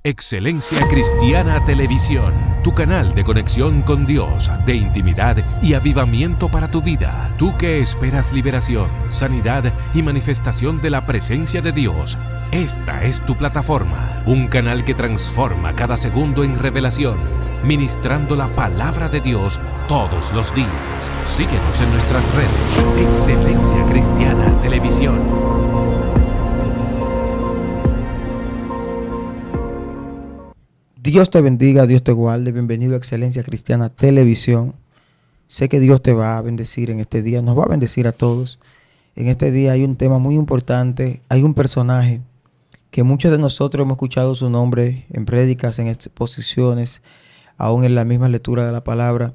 Excelencia Cristiana Televisión, tu canal de conexión con Dios, de intimidad y avivamiento para tu vida. Tú que esperas liberación, sanidad y manifestación de la presencia de Dios, esta es tu plataforma. Un canal que transforma cada segundo en revelación, ministrando la palabra de Dios todos los días. Síguenos en nuestras redes. Excelencia Cristiana Televisión. Dios te bendiga, Dios te guarde. Bienvenido a Excelencia Cristiana Televisión. Sé que Dios te va a bendecir en este día, nos va a bendecir a todos. En este día hay un tema muy importante, hay un personaje que muchos de nosotros hemos escuchado su nombre en prédicas, en exposiciones, aún en la misma lectura de la palabra,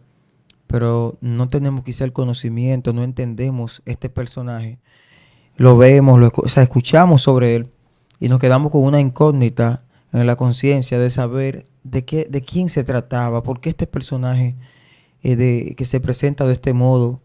pero no tenemos quizá el conocimiento, no entendemos este personaje. Lo vemos, escuchamos sobre él y nos quedamos con una incógnita en la conciencia de saber de quién se trataba, por qué este personaje que se presenta de este modo,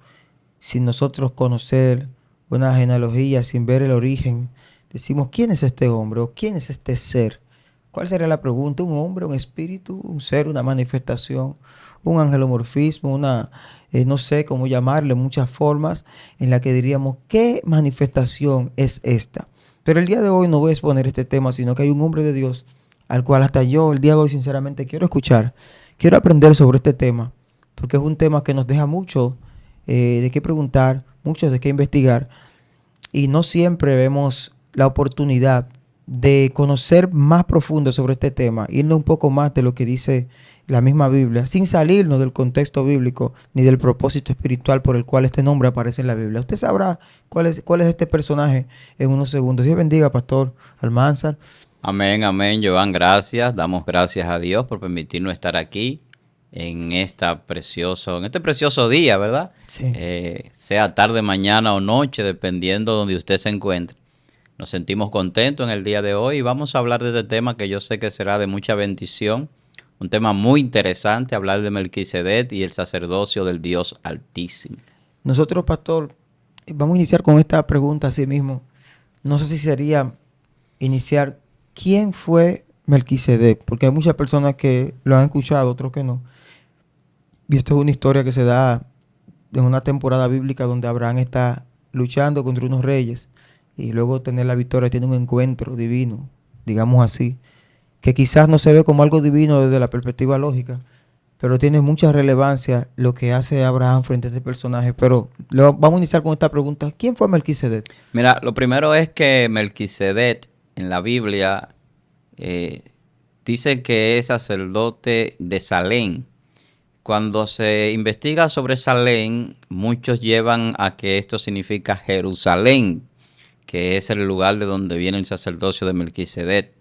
sin nosotros conocer una genealogía, sin ver el origen. Decimos, ¿quién es este hombre o quién es este ser? ¿Cuál sería la pregunta? ¿Un hombre, un espíritu, un ser, una manifestación, un angelomorfismo, no sé cómo llamarle, muchas formas en la que diríamos, ¿qué manifestación es esta? Pero el día de hoy no voy a exponer este tema, sino que hay un hombre de Dios al cual hasta yo el día de hoy sinceramente quiero escuchar, quiero aprender sobre este tema, porque es un tema que nos deja mucho de qué preguntar, mucho de qué investigar, y no siempre vemos la oportunidad de conocer más profundo sobre este tema, irnos un poco más de lo que dice la misma Biblia, sin salirnos del contexto bíblico ni del propósito espiritual por el cual este nombre aparece en la Biblia. Usted sabrá cuál es este personaje en unos segundos. Dios bendiga, Pastor Almanzar. Amén, amén, Joan, gracias. Damos gracias a Dios por permitirnos estar aquí en este precioso día, ¿verdad? Sí. Sea tarde, mañana o noche, dependiendo de donde usted se encuentre. Nos sentimos contentos en el día de hoy y vamos a hablar de este tema que yo sé que será de mucha bendición. Un tema muy interesante, hablar de Melquisedec y el sacerdocio del Dios Altísimo. Nosotros, Pastor, vamos a iniciar con esta pregunta así mismo. No sé si sería iniciar, ¿quién fue Melquisedec? Porque hay muchas personas que lo han escuchado, otros que no. Y esto es una historia que se da en una temporada bíblica donde Abraham está luchando contra unos reyes y luego tener la victoria, tiene un encuentro divino, digamos así, que quizás no se ve como algo divino desde la perspectiva lógica, pero tiene mucha relevancia lo que hace Abraham frente a este personaje. Pero vamos a iniciar con esta pregunta. ¿Quién fue Melquisedec? Mira, lo primero es que Melquisedec en la Biblia dice que es sacerdote de Salem. Cuando se investiga sobre Salem, muchos llevan a que esto significa Jerusalén, que es el lugar de donde viene el sacerdocio de Melquisedec.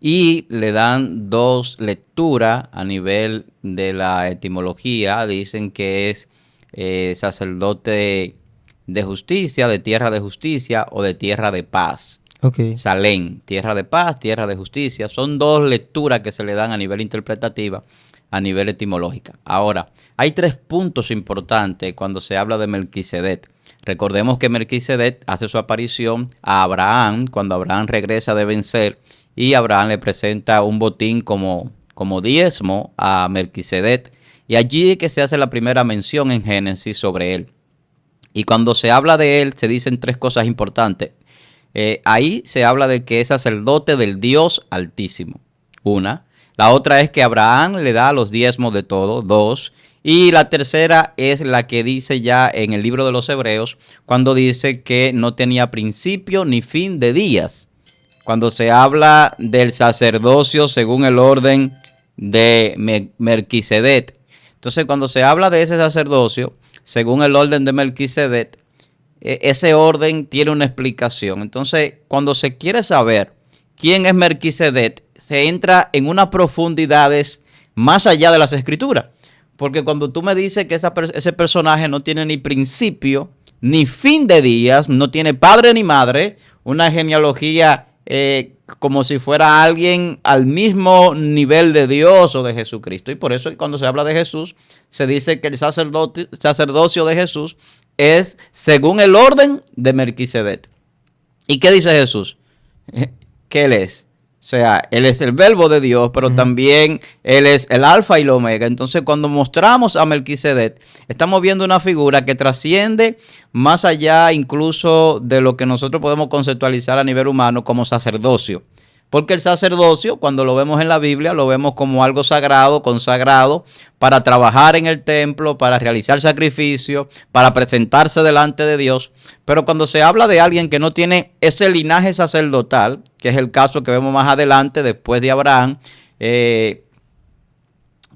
Y le dan dos lecturas a nivel de la etimología. Dicen que es sacerdote de justicia, de tierra de justicia o de tierra de paz. Okay. Salem, tierra de paz, tierra de justicia. Son dos lecturas que se le dan a nivel interpretativa, a nivel etimológica. Ahora, hay tres puntos importantes cuando se habla de Melquisedec. Recordemos que Melquisedec hace su aparición a Abraham cuando Abraham regresa de vencer y Abraham le presenta un botín como diezmo a Melquisedec. Y allí es que se hace la primera mención en Génesis sobre él. Y cuando se habla de él, se dicen tres cosas importantes. Ahí se habla de que es sacerdote del Dios Altísimo. Una. La otra es que Abraham le da los diezmos de todo. Dos. Y la tercera es la que dice ya en el libro de los Hebreos, cuando dice que no tenía principio ni fin de días. Cuando se habla del sacerdocio según el orden de Melquisedec. Entonces, cuando se habla de ese sacerdocio según el orden de Melquisedec, ese orden tiene una explicación. Entonces, cuando se quiere saber quién es Melquisedec, se entra en unas profundidades más allá de las escrituras. Porque cuando tú me dices que ese personaje no tiene ni principio, ni fin de días, no tiene padre ni madre, una genealogía como si fuera alguien al mismo nivel de Dios o de Jesucristo. Y por eso cuando se habla de Jesús, se dice que el sacerdocio de Jesús es según el orden de Melquisedec. ¿Y qué dice Jesús? Que él es sea, Él es el verbo de Dios, pero también Él es el alfa y el omega. Entonces, cuando mostramos a Melquisedec, estamos viendo una figura que trasciende más allá incluso de lo que nosotros podemos conceptualizar a nivel humano como sacerdocio. Porque el sacerdocio, cuando lo vemos en la Biblia, lo vemos como algo sagrado, consagrado, para trabajar en el templo, para realizar sacrificios, para presentarse delante de Dios. Pero cuando se habla de alguien que no tiene ese linaje sacerdotal, que es el caso que vemos más adelante, después de Abraham, que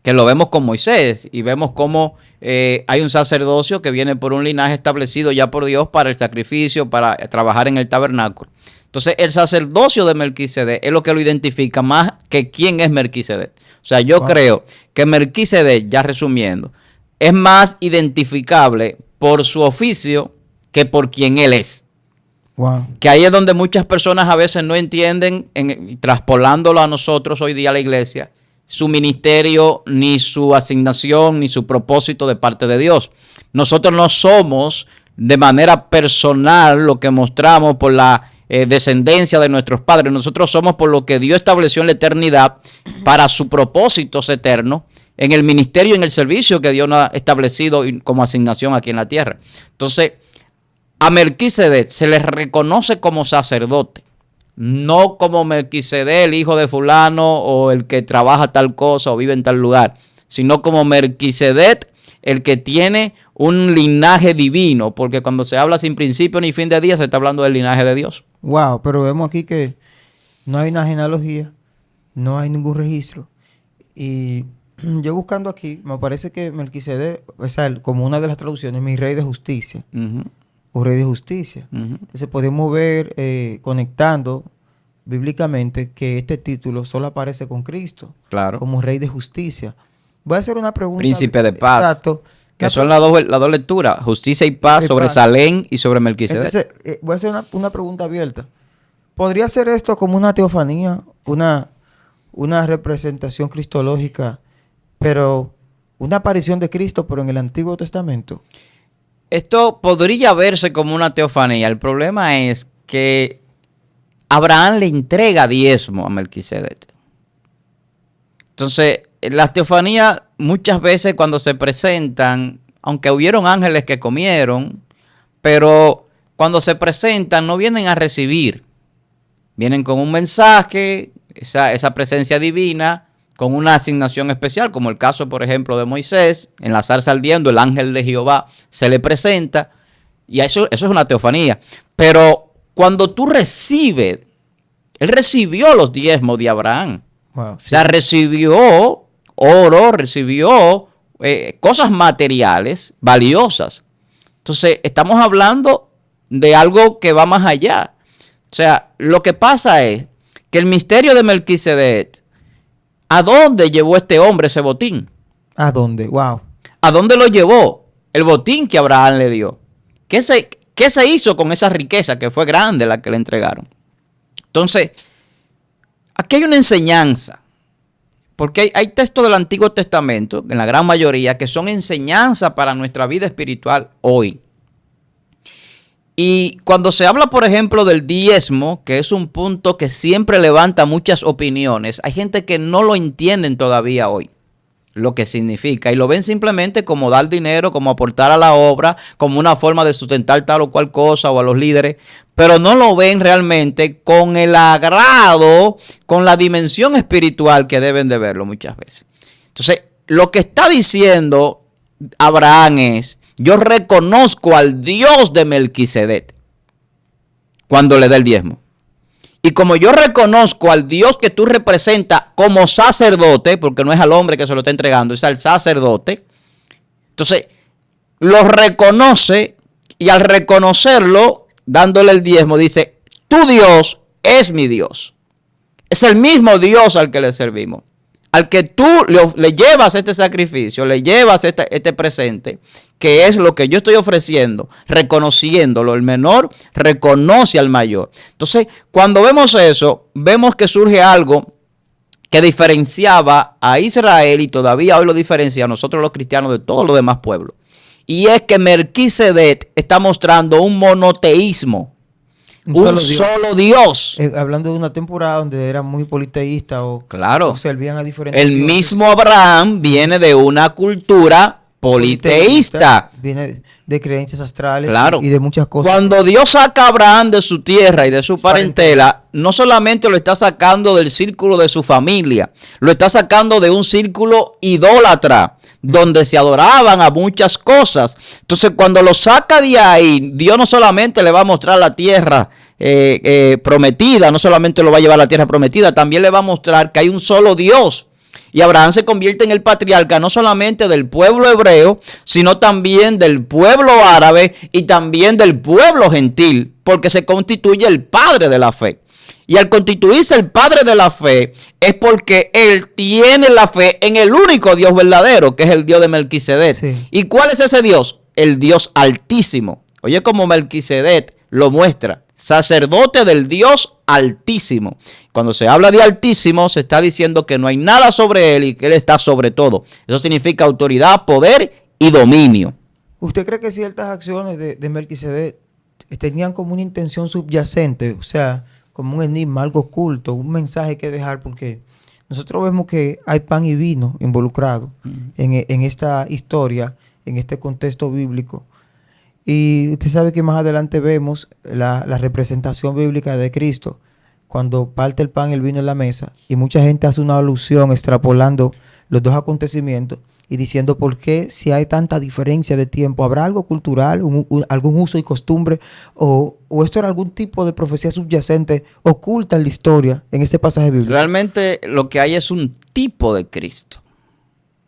lo vemos con Moisés, y vemos cómo hay un sacerdocio que viene por un linaje establecido ya por Dios para el sacrificio, para trabajar en el tabernáculo. Entonces, el sacerdocio de Melquisedec es lo que lo identifica más que quién es Melquisedec. O sea, yo creo que Melquisedec, ya resumiendo, es más identificable por su oficio que por quién él es. Wow. Que ahí es donde muchas personas a veces no entienden, traspolándolo a nosotros hoy día a la iglesia, su ministerio, ni su asignación, ni su propósito de parte de Dios. Nosotros no somos de manera personal lo que mostramos por la descendencia de nuestros padres. Nosotros somos por lo que Dios estableció en la eternidad para su propósito eterno, en el ministerio y en el servicio que Dios ha establecido como asignación aquí en la tierra. Entonces, a Melquisedec se le reconoce como sacerdote, no como Melquisedec, el hijo de fulano, o el que trabaja tal cosa o vive en tal lugar, sino como Melquisedec, el que tiene un linaje divino, porque cuando se habla sin principio ni fin de día, se está hablando del linaje de Dios. Wow, pero vemos aquí que no hay una genealogía, no hay ningún registro. Y yo buscando aquí, me parece que Melquisedec, o sea, como una de las traducciones, mi rey de justicia, o rey de justicia. Entonces podemos ver, conectando bíblicamente, que este título solo aparece con Cristo, claro, como rey de justicia. Voy a hacer una pregunta. Príncipe de paz. Exacto. Que son las dos lecturas, justicia y paz, sobre Salem y sobre Melquisedec. Entonces, voy a hacer una pregunta abierta. ¿Podría ser esto como una teofanía, una representación cristológica, pero una aparición de Cristo, pero en el Antiguo Testamento? Esto podría verse como una teofanía. El problema es que Abraham le entrega diezmo a Melquisedec. Entonces, las teofanías muchas veces cuando se presentan, aunque hubieron ángeles que comieron, pero cuando se presentan no vienen a recibir. Vienen con un mensaje, esa presencia divina, con una asignación especial, como el caso, por ejemplo, de Moisés, en la zarza ardiendo, el ángel de Jehová se le presenta, y eso es una teofanía. Pero cuando tú recibes, él recibió los diezmos de Abraham. Wow, sí. O sea, recibió oro, recibió cosas materiales valiosas. Entonces, estamos hablando de algo que va más allá. O sea, lo que pasa es que el misterio de Melquisedec, ¿a dónde llevó este hombre ese botín? ¿A dónde? Wow. ¿A dónde lo llevó? El botín que Abraham le dio. ¿Qué se hizo con esa riqueza que fue grande la que le entregaron? Entonces, aquí hay una enseñanza. Porque hay textos del Antiguo Testamento, en la gran mayoría, que son enseñanza para nuestra vida espiritual hoy. Y cuando se habla, por ejemplo, del diezmo, que es un punto que siempre levanta muchas opiniones, hay gente que no lo entienden todavía hoy, lo que significa. Y lo ven simplemente como dar dinero, como aportar a la obra, como una forma de sustentar tal o cual cosa o a los líderes. Pero no lo ven realmente con el agrado, con la dimensión espiritual que deben de verlo muchas veces. Entonces, lo que está diciendo Abraham es, yo reconozco al Dios de Melquisedec cuando le da el diezmo. Y como yo reconozco al Dios que tú representas como sacerdote, porque no es al hombre que se lo está entregando, es al sacerdote, entonces lo reconoce y al reconocerlo, dándole el diezmo, dice, tu Dios es mi Dios. Es el mismo Dios al que le servimos. Al que tú le llevas este sacrificio, le llevas este presente, que es lo que yo estoy ofreciendo, reconociéndolo. El menor reconoce al mayor. Entonces, cuando vemos eso, vemos que surge algo que diferenciaba a Israel y todavía hoy lo diferencia a nosotros los cristianos de todos los demás pueblos. Y es que Melquisedec está mostrando un monoteísmo. Un solo Dios. Hablando de una temporada donde era muy politeísta claro, o servían a diferentes el dioses. mismo Abraham viene de una cultura politeísta. Viene de creencias astrales, claro, y de muchas cosas. Cuando Dios saca a Abraham de su tierra y de su parentela, no solamente lo está sacando del círculo de su familia, lo está sacando de un círculo idólatra, donde se adoraban a muchas cosas. Entonces, cuando lo saca de ahí, Dios no solamente le va a mostrar la tierra prometida, no solamente lo va a llevar a la tierra prometida, también le va a mostrar que hay un solo Dios. Y Abraham se convierte en el patriarca no solamente del pueblo hebreo, sino también del pueblo árabe y también del pueblo gentil, porque se constituye el padre de la fe. Y al constituirse el padre de la fe, es porque él tiene la fe en el único Dios verdadero, que es el Dios de Melquisedec. Sí. ¿Y cuál es ese Dios? El Dios Altísimo. Oye, como Melquisedec lo muestra, sacerdote del Dios Altísimo. Cuando se habla de Altísimo, se está diciendo que no hay nada sobre él y que él está sobre todo. Eso significa autoridad, poder y dominio. ¿Usted cree que ciertas acciones de Melquisedec tenían como una intención subyacente? O sea, como un enigma, algo oculto, un mensaje que dejar, porque nosotros vemos que hay pan y vino involucrado en esta historia, en este contexto bíblico. Y usted sabe que más adelante vemos la representación bíblica de Cristo, cuando parte el pan y el vino en la mesa, y mucha gente hace una alusión extrapolando los dos acontecimientos y diciendo por qué, si hay tanta diferencia de tiempo, ¿habrá algo cultural, algún uso y costumbre, o esto era algún tipo de profecía subyacente oculta en la historia, en ese pasaje bíblico? Realmente lo que hay es un tipo de Cristo.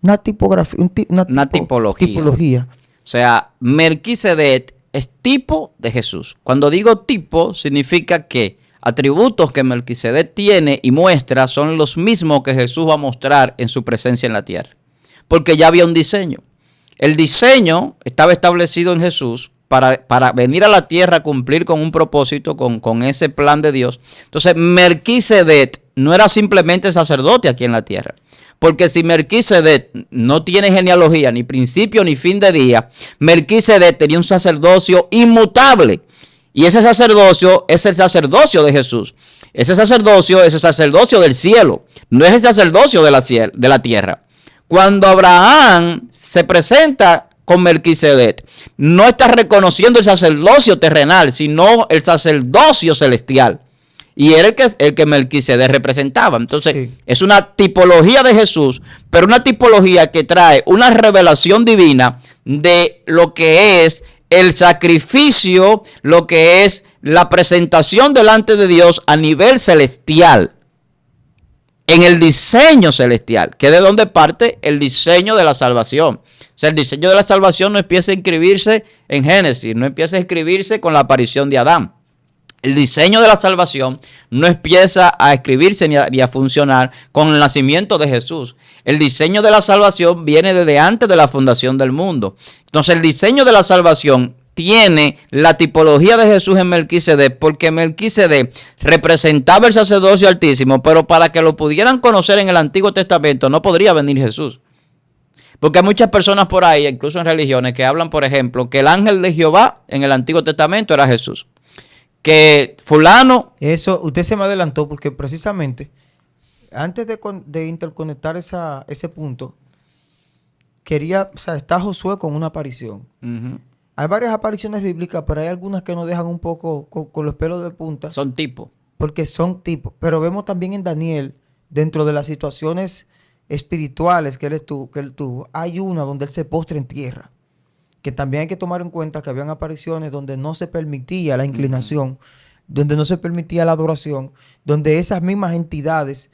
Una tipografía, una tipología. O sea, Melquisedec es tipo de Jesús. Cuando digo tipo, significa que atributos que Melquisedec tiene y muestra son los mismos que Jesús va a mostrar en su presencia en la tierra. Porque ya había un diseño. El diseño estaba establecido en Jesús para venir a la tierra a cumplir con un propósito, con ese plan de Dios. Entonces, Melquisedec no era simplemente sacerdote aquí en la tierra. Porque si Melquisedec no tiene genealogía, ni principio ni fin de día, Melquisedec tenía un sacerdocio inmutable. Y ese sacerdocio es el sacerdocio de Jesús. Ese sacerdocio es el sacerdocio del cielo, no es el sacerdocio de la tierra. Cuando Abraham se presenta con Melquisedec, no está reconociendo el sacerdocio terrenal, sino el sacerdocio celestial. Y era el que Melquisedec representaba. Entonces, sí, es una tipología de Jesús, pero una tipología que trae una revelación divina de lo que es el sacrificio, lo que es la presentación delante de Dios a nivel celestial, en el diseño celestial, que es de donde parte el diseño de la salvación. O sea, el diseño de la salvación no empieza a inscribirse en Génesis, no empieza a inscribirse con la aparición de Adán. El diseño de la salvación no empieza a escribirse ni a funcionar con el nacimiento de Jesús. El diseño de la salvación viene desde antes de la fundación del mundo. Entonces, el diseño de la salvación tiene la tipología de Jesús en Melquisedec, porque Melquisedec representaba el sacerdocio altísimo, pero para que lo pudieran conocer en el Antiguo Testamento no podría venir Jesús. Porque hay muchas personas por ahí, incluso en religiones, que hablan, por ejemplo, que el ángel de Jehová en el Antiguo Testamento era Jesús. Que fulano... Eso, usted se me adelantó porque precisamente antes de interconectar ese punto, está Josué con una aparición. Hay varias apariciones bíblicas, pero hay algunas que nos dejan un poco con los pelos de punta. Son tipos. Porque son tipos. Pero vemos también en Daniel, dentro de las situaciones espirituales que él tuvo, hay una donde él se postra en tierra. Que también hay que tomar en cuenta que habían apariciones donde no se permitía la inclinación, donde no se permitía la adoración, donde esas mismas entidades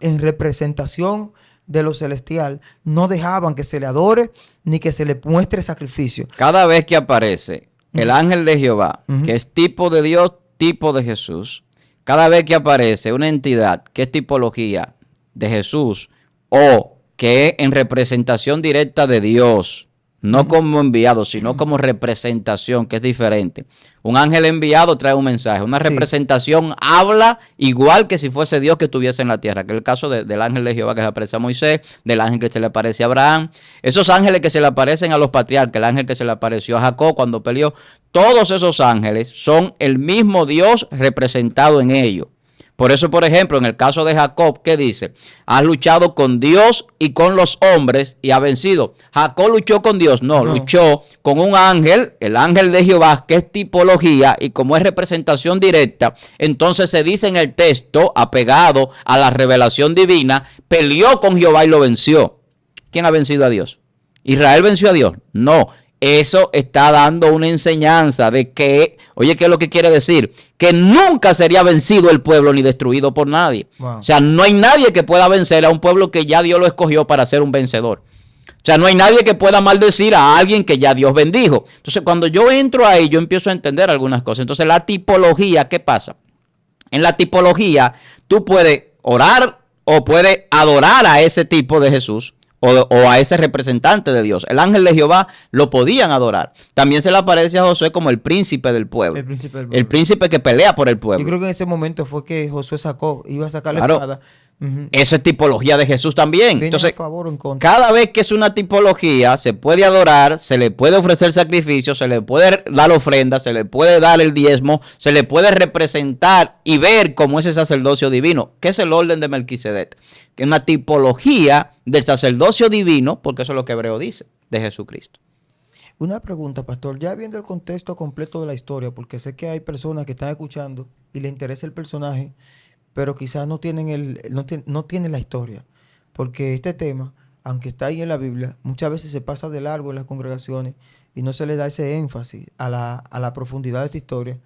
en representación de lo celestial no dejaban que se le adore ni que se le muestre sacrificio. Cada vez que aparece el ángel de Jehová, que es tipo de Dios, tipo de Jesús, cada vez que aparece una entidad que es tipología de Jesús o que es en representación directa de Dios, no como enviado, sino como representación, que es diferente. Un ángel enviado trae un mensaje. Una representación habla igual que si fuese Dios que estuviese en la tierra, que es el caso del ángel de Jehová que se aparece a Moisés, del ángel que se le aparece a Abraham. Esos ángeles que se le aparecen a los patriarcas, el ángel que se le apareció a Jacob cuando peleó, todos esos ángeles son el mismo Dios representado en ellos. Por eso, por ejemplo, en el caso de Jacob, ¿qué dice? Has luchado con Dios y con los hombres y ha vencido. Jacob luchó con Dios, no, luchó con un ángel, el ángel de Jehová, que es tipología y como es representación directa, entonces se dice en el texto, apegado a la revelación divina, peleó con Jehová y lo venció. ¿Quién ha vencido a Dios? ¿Israel venció a Dios? No. Eso está dando una enseñanza de que, oye, ¿qué es lo que quiere decir? Que nunca sería vencido el pueblo ni destruido por nadie. Wow. O sea, no hay nadie que pueda vencer a un pueblo que ya Dios lo escogió para ser un vencedor. O sea, no hay nadie que pueda maldecir a alguien que ya Dios bendijo. Entonces, cuando yo entro ahí, yo empiezo a entender algunas cosas. Entonces, la tipología, ¿qué pasa? En la tipología, tú puedes orar o puedes adorar a ese tipo de Jesús. O a ese representante de Dios. El ángel de Jehová lo podían adorar. También se le aparece a Josué como el príncipe del pueblo. El príncipe del pueblo. El príncipe que pelea por el pueblo. Yo creo que en ese momento fue que Josué iba a sacar la espada. Eso es tipología de Jesús también. Entonces, cada vez que es una tipología, se puede adorar, se le puede ofrecer sacrificio, se le puede dar ofrenda, se le puede dar el diezmo, se le puede representar y ver cómo es el sacerdocio divino, que es el orden de Melquisedec, que es una tipología del sacerdocio divino, porque eso es lo que Hebreo dice, de Jesucristo. Una pregunta, pastor, ya viendo el contexto completo de la historia, porque sé que hay personas que están escuchando y les interesa el personaje, pero quizás no tienen no tienen la historia, porque este tema, aunque está ahí en la Biblia, muchas veces se pasa de largo en las congregaciones y no se le da ese énfasis a la profundidad de esta historia,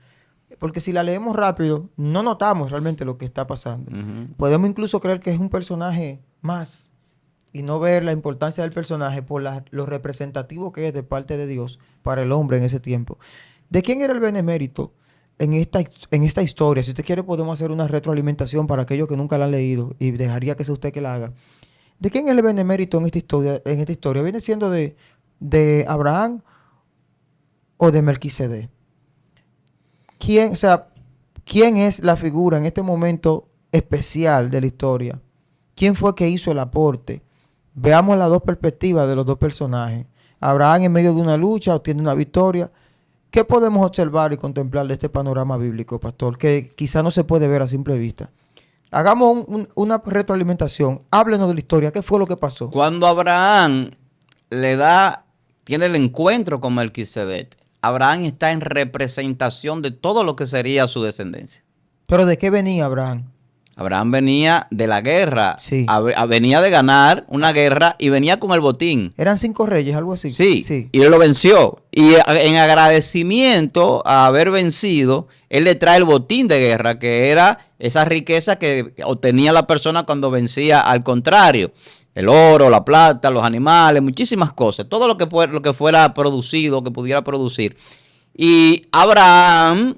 porque si la leemos rápido, no notamos realmente lo que está pasando. Podemos incluso creer que es un personaje más y no ver la importancia del personaje por lo representativo que es de parte de Dios para el hombre en ese tiempo. ¿De quién era el benemérito en esta historia? Si usted quiere, podemos hacer una retroalimentación para aquellos que nunca la han leído y dejaría que sea usted que la haga. ¿De quién es el benemérito en esta historia? ¿Viene siendo de Abraham o de Melquisedec? ¿Quién es la figura en este momento especial de la historia? ¿Quién fue que hizo el aporte? Veamos las dos perspectivas de los dos personajes. Abraham en medio de una lucha obtiene una victoria. ¿Qué podemos observar y contemplar de este panorama bíblico, pastor? Que quizá no se puede ver a simple vista. Hagamos una retroalimentación. Háblenos de la historia. ¿Qué fue lo que pasó? Cuando Abraham tiene el encuentro con Melquisedec, Abraham está en representación de todo lo que sería su descendencia. ¿Pero de qué venía Abraham? Abraham venía de la guerra, sí. Venía de ganar una guerra y venía con el botín. ¿Eran 5 reyes, algo así? Sí, y él lo venció. Y en agradecimiento a haber vencido, él le trae el botín de guerra, que era esa riqueza que obtenía la persona cuando vencía al contrario. El oro, la plata, los animales, muchísimas cosas. Todo lo que fuera producido, que pudiera producir. Y Abraham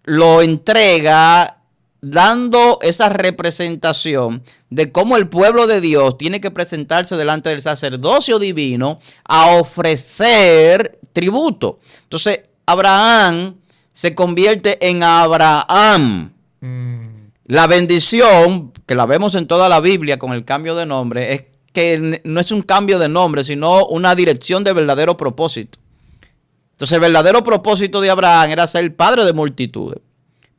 lo entrega dando esa representación de cómo el pueblo de Dios tiene que presentarse delante del sacerdocio divino a ofrecer tributo. Entonces, Abraham se convierte en Abraham. La bendición, que la vemos en toda la Biblia con el cambio de nombre, es que no es un cambio de nombre, sino una dirección de verdadero propósito. Entonces, el verdadero propósito de Abraham era ser padre de multitudes.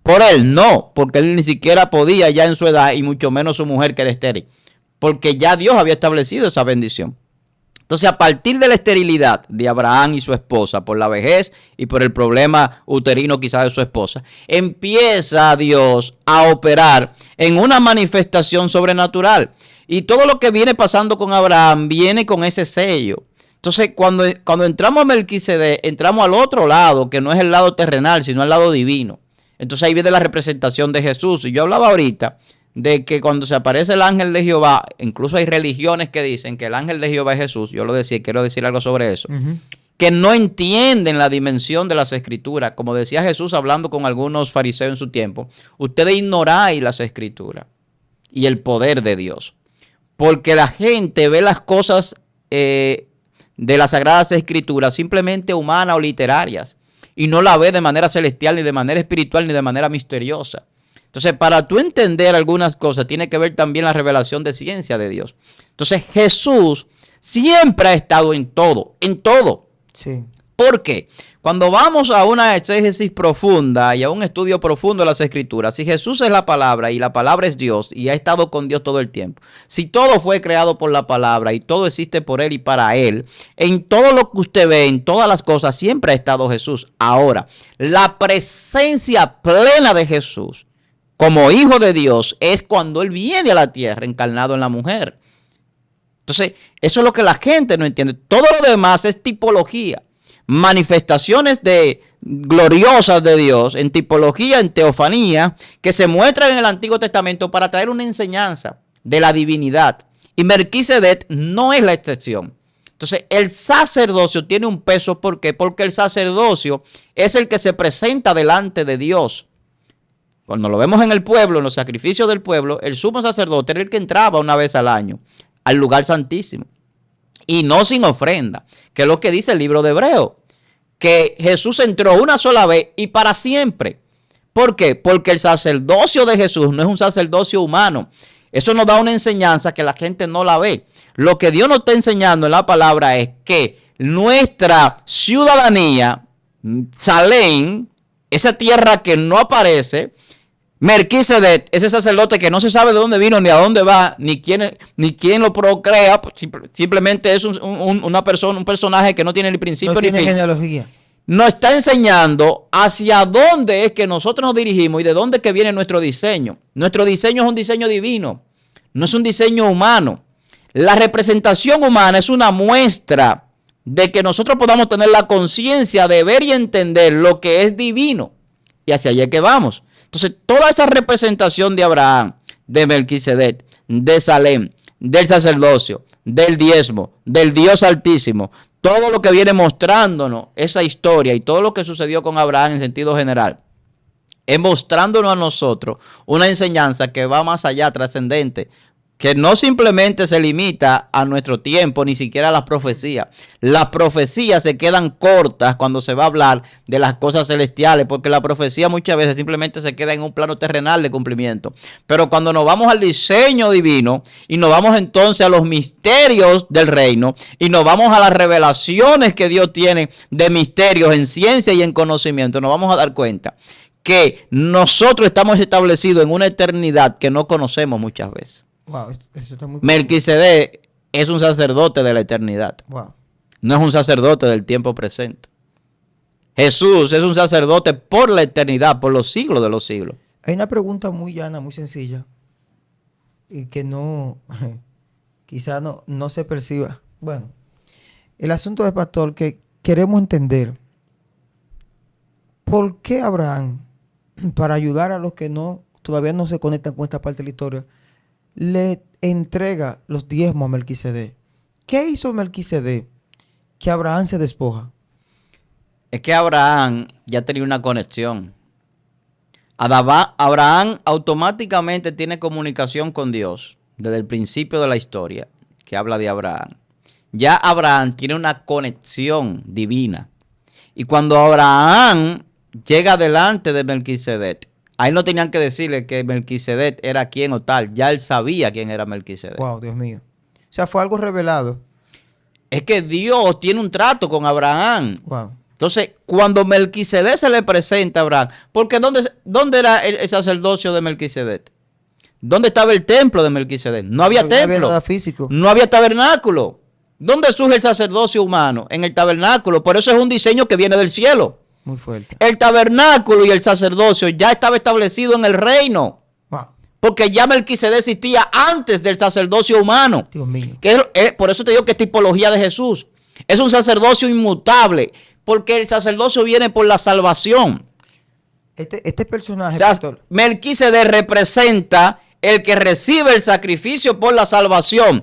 Por él no, porque él ni siquiera podía ya en su edad, y mucho menos su mujer que era estéril, porque ya Dios había establecido esa bendición. Entonces, a partir de la esterilidad de Abraham y su esposa, por la vejez y por el problema uterino quizás de su esposa, empieza Dios a operar en una manifestación sobrenatural. Y todo lo que viene pasando con Abraham viene con ese sello. Entonces, cuando entramos a Melquisedec, entramos al otro lado, que no es el lado terrenal, sino el lado divino. Entonces ahí viene la representación de Jesús. Y yo hablaba ahorita de que cuando se aparece el ángel de Jehová, incluso hay religiones que dicen que el ángel de Jehová es Jesús. Yo lo decía y quiero decir algo sobre eso. Que no entienden la dimensión de las escrituras. Como decía Jesús hablando con algunos fariseos en su tiempo, ustedes ignoráis las escrituras y el poder de Dios. Porque la gente ve las cosas de de las Sagradas Escrituras simplemente humanas o literarias y no la ve de manera celestial, ni de manera espiritual, ni de manera misteriosa. Entonces, para tú entender algunas cosas, tiene que ver también la revelación de ciencia de Dios. Entonces, Jesús siempre ha estado en todo, en todo. Sí. ¿Por qué? Cuando vamos a una exégesis profunda y a un estudio profundo de las Escrituras, si Jesús es la palabra y la palabra es Dios y ha estado con Dios todo el tiempo, si todo fue creado por la palabra y todo existe por Él y para Él, en todo lo que usted ve, en todas las cosas, siempre ha estado Jesús. Ahora, la presencia plena de Jesús como Hijo de Dios es cuando Él viene a la tierra encarnado en la mujer. Entonces, eso es lo que la gente no entiende. Todo lo demás es tipología. Manifestaciones gloriosas de Dios en tipología, en teofanía, que se muestran en el Antiguo Testamento para traer una enseñanza de la divinidad. Y Melquisedec no es la excepción. Entonces, el sacerdocio tiene un peso. ¿Por qué? Porque el sacerdocio es el que se presenta delante de Dios. Cuando lo vemos en el pueblo, en los sacrificios del pueblo, el sumo sacerdote era el que entraba una vez al año al lugar santísimo. Y no sin ofrenda, que es lo que dice el libro de Hebreos, que Jesús entró una sola vez y para siempre. ¿Por qué? Porque el sacerdocio de Jesús no es un sacerdocio humano. Eso nos da una enseñanza que la gente no la ve. Lo que Dios nos está enseñando en la palabra es que nuestra ciudadanía, Salem, esa tierra que no aparece, Melquisedec, ese sacerdote que no se sabe de dónde vino, ni a dónde va, ni quién lo procrea, pues simplemente es una persona, un personaje que no tiene ni principio ni fin. No tiene genealogía. Nos está enseñando hacia dónde es que nosotros nos dirigimos y de dónde es que viene nuestro diseño. Nuestro diseño es un diseño divino, no es un diseño humano. La representación humana es una muestra de que nosotros podamos tener la conciencia de ver y entender lo que es divino. Y hacia allá es que vamos. Entonces, toda esa representación de Abraham, de Melquisedec, de Salem, del sacerdocio, del diezmo, del Dios Altísimo, todo lo que viene mostrándonos esa historia y todo lo que sucedió con Abraham en sentido general, es mostrándonos a nosotros una enseñanza que va más allá, trascendente, que no simplemente se limita a nuestro tiempo, ni siquiera a las profecías. Las profecías se quedan cortas cuando se va a hablar de las cosas celestiales, porque la profecía muchas veces simplemente se queda en un plano terrenal de cumplimiento. Pero cuando nos vamos al diseño divino y nos vamos entonces a los misterios del reino y nos vamos a las revelaciones que Dios tiene de misterios en ciencia y en conocimiento, nos vamos a dar cuenta que nosotros estamos establecidos en una eternidad que no conocemos muchas veces. Wow, eso está muy... Melquisedec es un sacerdote de la eternidad. Wow. No es un sacerdote del tiempo presente. Jesús es un sacerdote por la eternidad, por los siglos de los siglos. Hay una pregunta muy llana, muy sencilla, y que no, quizá no se perciba. Bueno, el asunto es, pastor, que queremos entender por qué Abraham, para ayudar a los que todavía no se conectan con esta parte de la historia, le entrega los diezmos a Melquisedec. ¿Qué hizo Melquisedec que Abraham se despoja? Es que Abraham ya tenía una conexión. Abraham automáticamente tiene comunicación con Dios desde el principio de la historia que habla de Abraham. Ya Abraham tiene una conexión divina. Y cuando Abraham llega delante de Melquisedec, a él no tenían que decirle que Melquisedec era quién o tal. Ya él sabía quién era Melquisedec. Wow, Dios mío. O sea, fue algo revelado. Es que Dios tiene un trato con Abraham. Wow. Entonces, cuando Melquisedec se le presenta a Abraham, porque ¿dónde era el sacerdocio de Melquisedec? ¿Dónde estaba el templo de Melquisedec? No había templo. No había nada físico. No había tabernáculo. ¿Dónde surge el sacerdocio humano? En el tabernáculo. Por eso es un diseño que viene del cielo. Muy fuerte. El tabernáculo y el sacerdocio ya estaba establecido en el reino. Wow. Porque ya Melquisedec existía antes del sacerdocio humano. Dios mío. Por eso te digo que es tipología de Jesús. Es un sacerdocio inmutable. Porque el sacerdocio viene por la salvación. Este personaje, o sea, pastor, Melquisedec representa el que recibe el sacrificio por la salvación.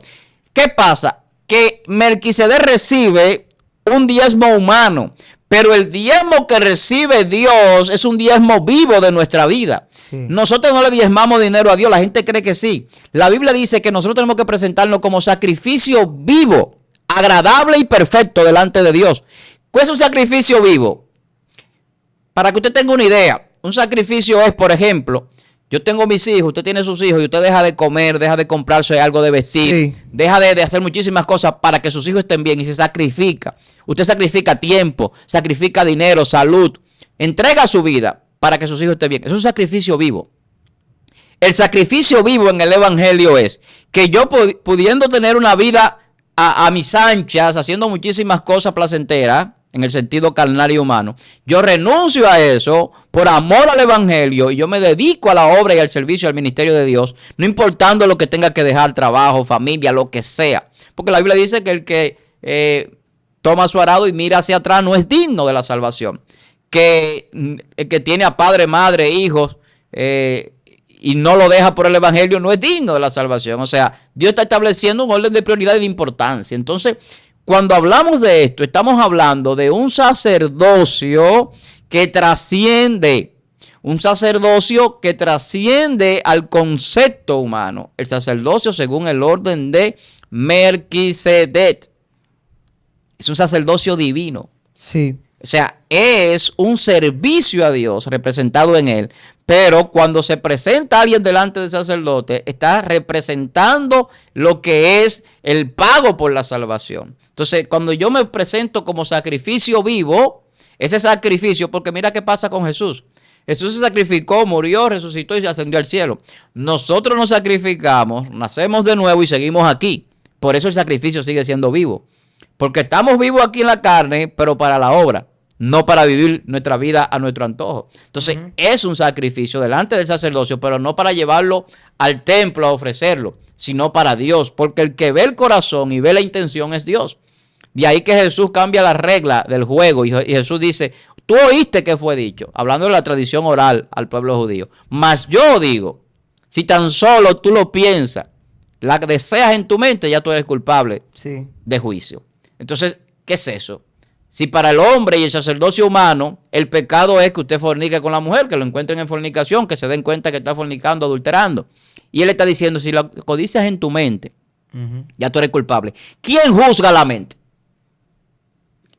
¿Qué pasa? Que Melquisedec recibe un diezmo humano. Pero el diezmo que recibe Dios es un diezmo vivo de nuestra vida. Sí. Nosotros no le diezmamos dinero a Dios, la gente cree que sí. La Biblia dice que nosotros tenemos que presentarnos como sacrificio vivo, agradable y perfecto delante de Dios. ¿Qué es un sacrificio vivo? Para que usted tenga una idea, un sacrificio es, por ejemplo, yo tengo mis hijos, usted tiene sus hijos y usted deja de comer, deja de comprarse algo de vestir, Sí. deja de hacer muchísimas cosas para que sus hijos estén bien y se sacrifica. Usted sacrifica tiempo, sacrifica dinero, salud, entrega su vida para que sus hijos estén bien. Es un sacrificio vivo. El sacrificio vivo en el evangelio es que yo pudiendo tener una vida a mis anchas, haciendo muchísimas cosas placenteras, en el sentido carnal y humano, yo renuncio a eso por amor al evangelio y yo me dedico a la obra y al servicio al ministerio de Dios, no importando lo que tenga que dejar, trabajo, familia, lo que sea. Porque la Biblia dice que el que toma su arado y mira hacia atrás no es digno de la salvación. Que el que tiene a padre, madre, hijos, y no lo deja por el evangelio no es digno de la salvación. O sea, Dios está estableciendo un orden de prioridad y de importancia. Entonces, cuando hablamos de esto, estamos hablando de un sacerdocio que trasciende, al concepto humano. El sacerdocio según el orden de Melquisedec. Es un sacerdocio divino. Sí. O sea, es un servicio a Dios representado en él. Pero cuando se presenta alguien delante del sacerdote, está representando lo que es el pago por la salvación. Entonces, cuando yo me presento como sacrificio vivo, ese sacrificio, porque mira qué pasa con Jesús. Jesús se sacrificó, murió, resucitó y se ascendió al cielo. Nosotros nos sacrificamos, nacemos de nuevo y seguimos aquí. Por eso el sacrificio sigue siendo vivo. Porque estamos vivos aquí en la carne, pero para la obra. No para vivir nuestra vida a nuestro antojo. Entonces, es un sacrificio delante del sacerdocio, pero no para llevarlo al templo a ofrecerlo, sino para Dios. Porque el que ve el corazón y ve la intención es Dios. De ahí que Jesús cambia la regla del juego y Jesús dice, tú oíste que fue dicho, hablando de la tradición oral al pueblo judío. Mas yo digo, si tan solo tú lo piensas, la deseas en tu mente, ya tú eres culpable de juicio. Entonces, ¿qué es eso? Si para el hombre y el sacerdocio humano el pecado es que usted fornique con la mujer, que lo encuentren en fornicación, que se den cuenta que está fornicando, adulterando. Y él está diciendo, si lo codicias en tu mente, ya tú eres culpable. ¿Quién juzga la mente?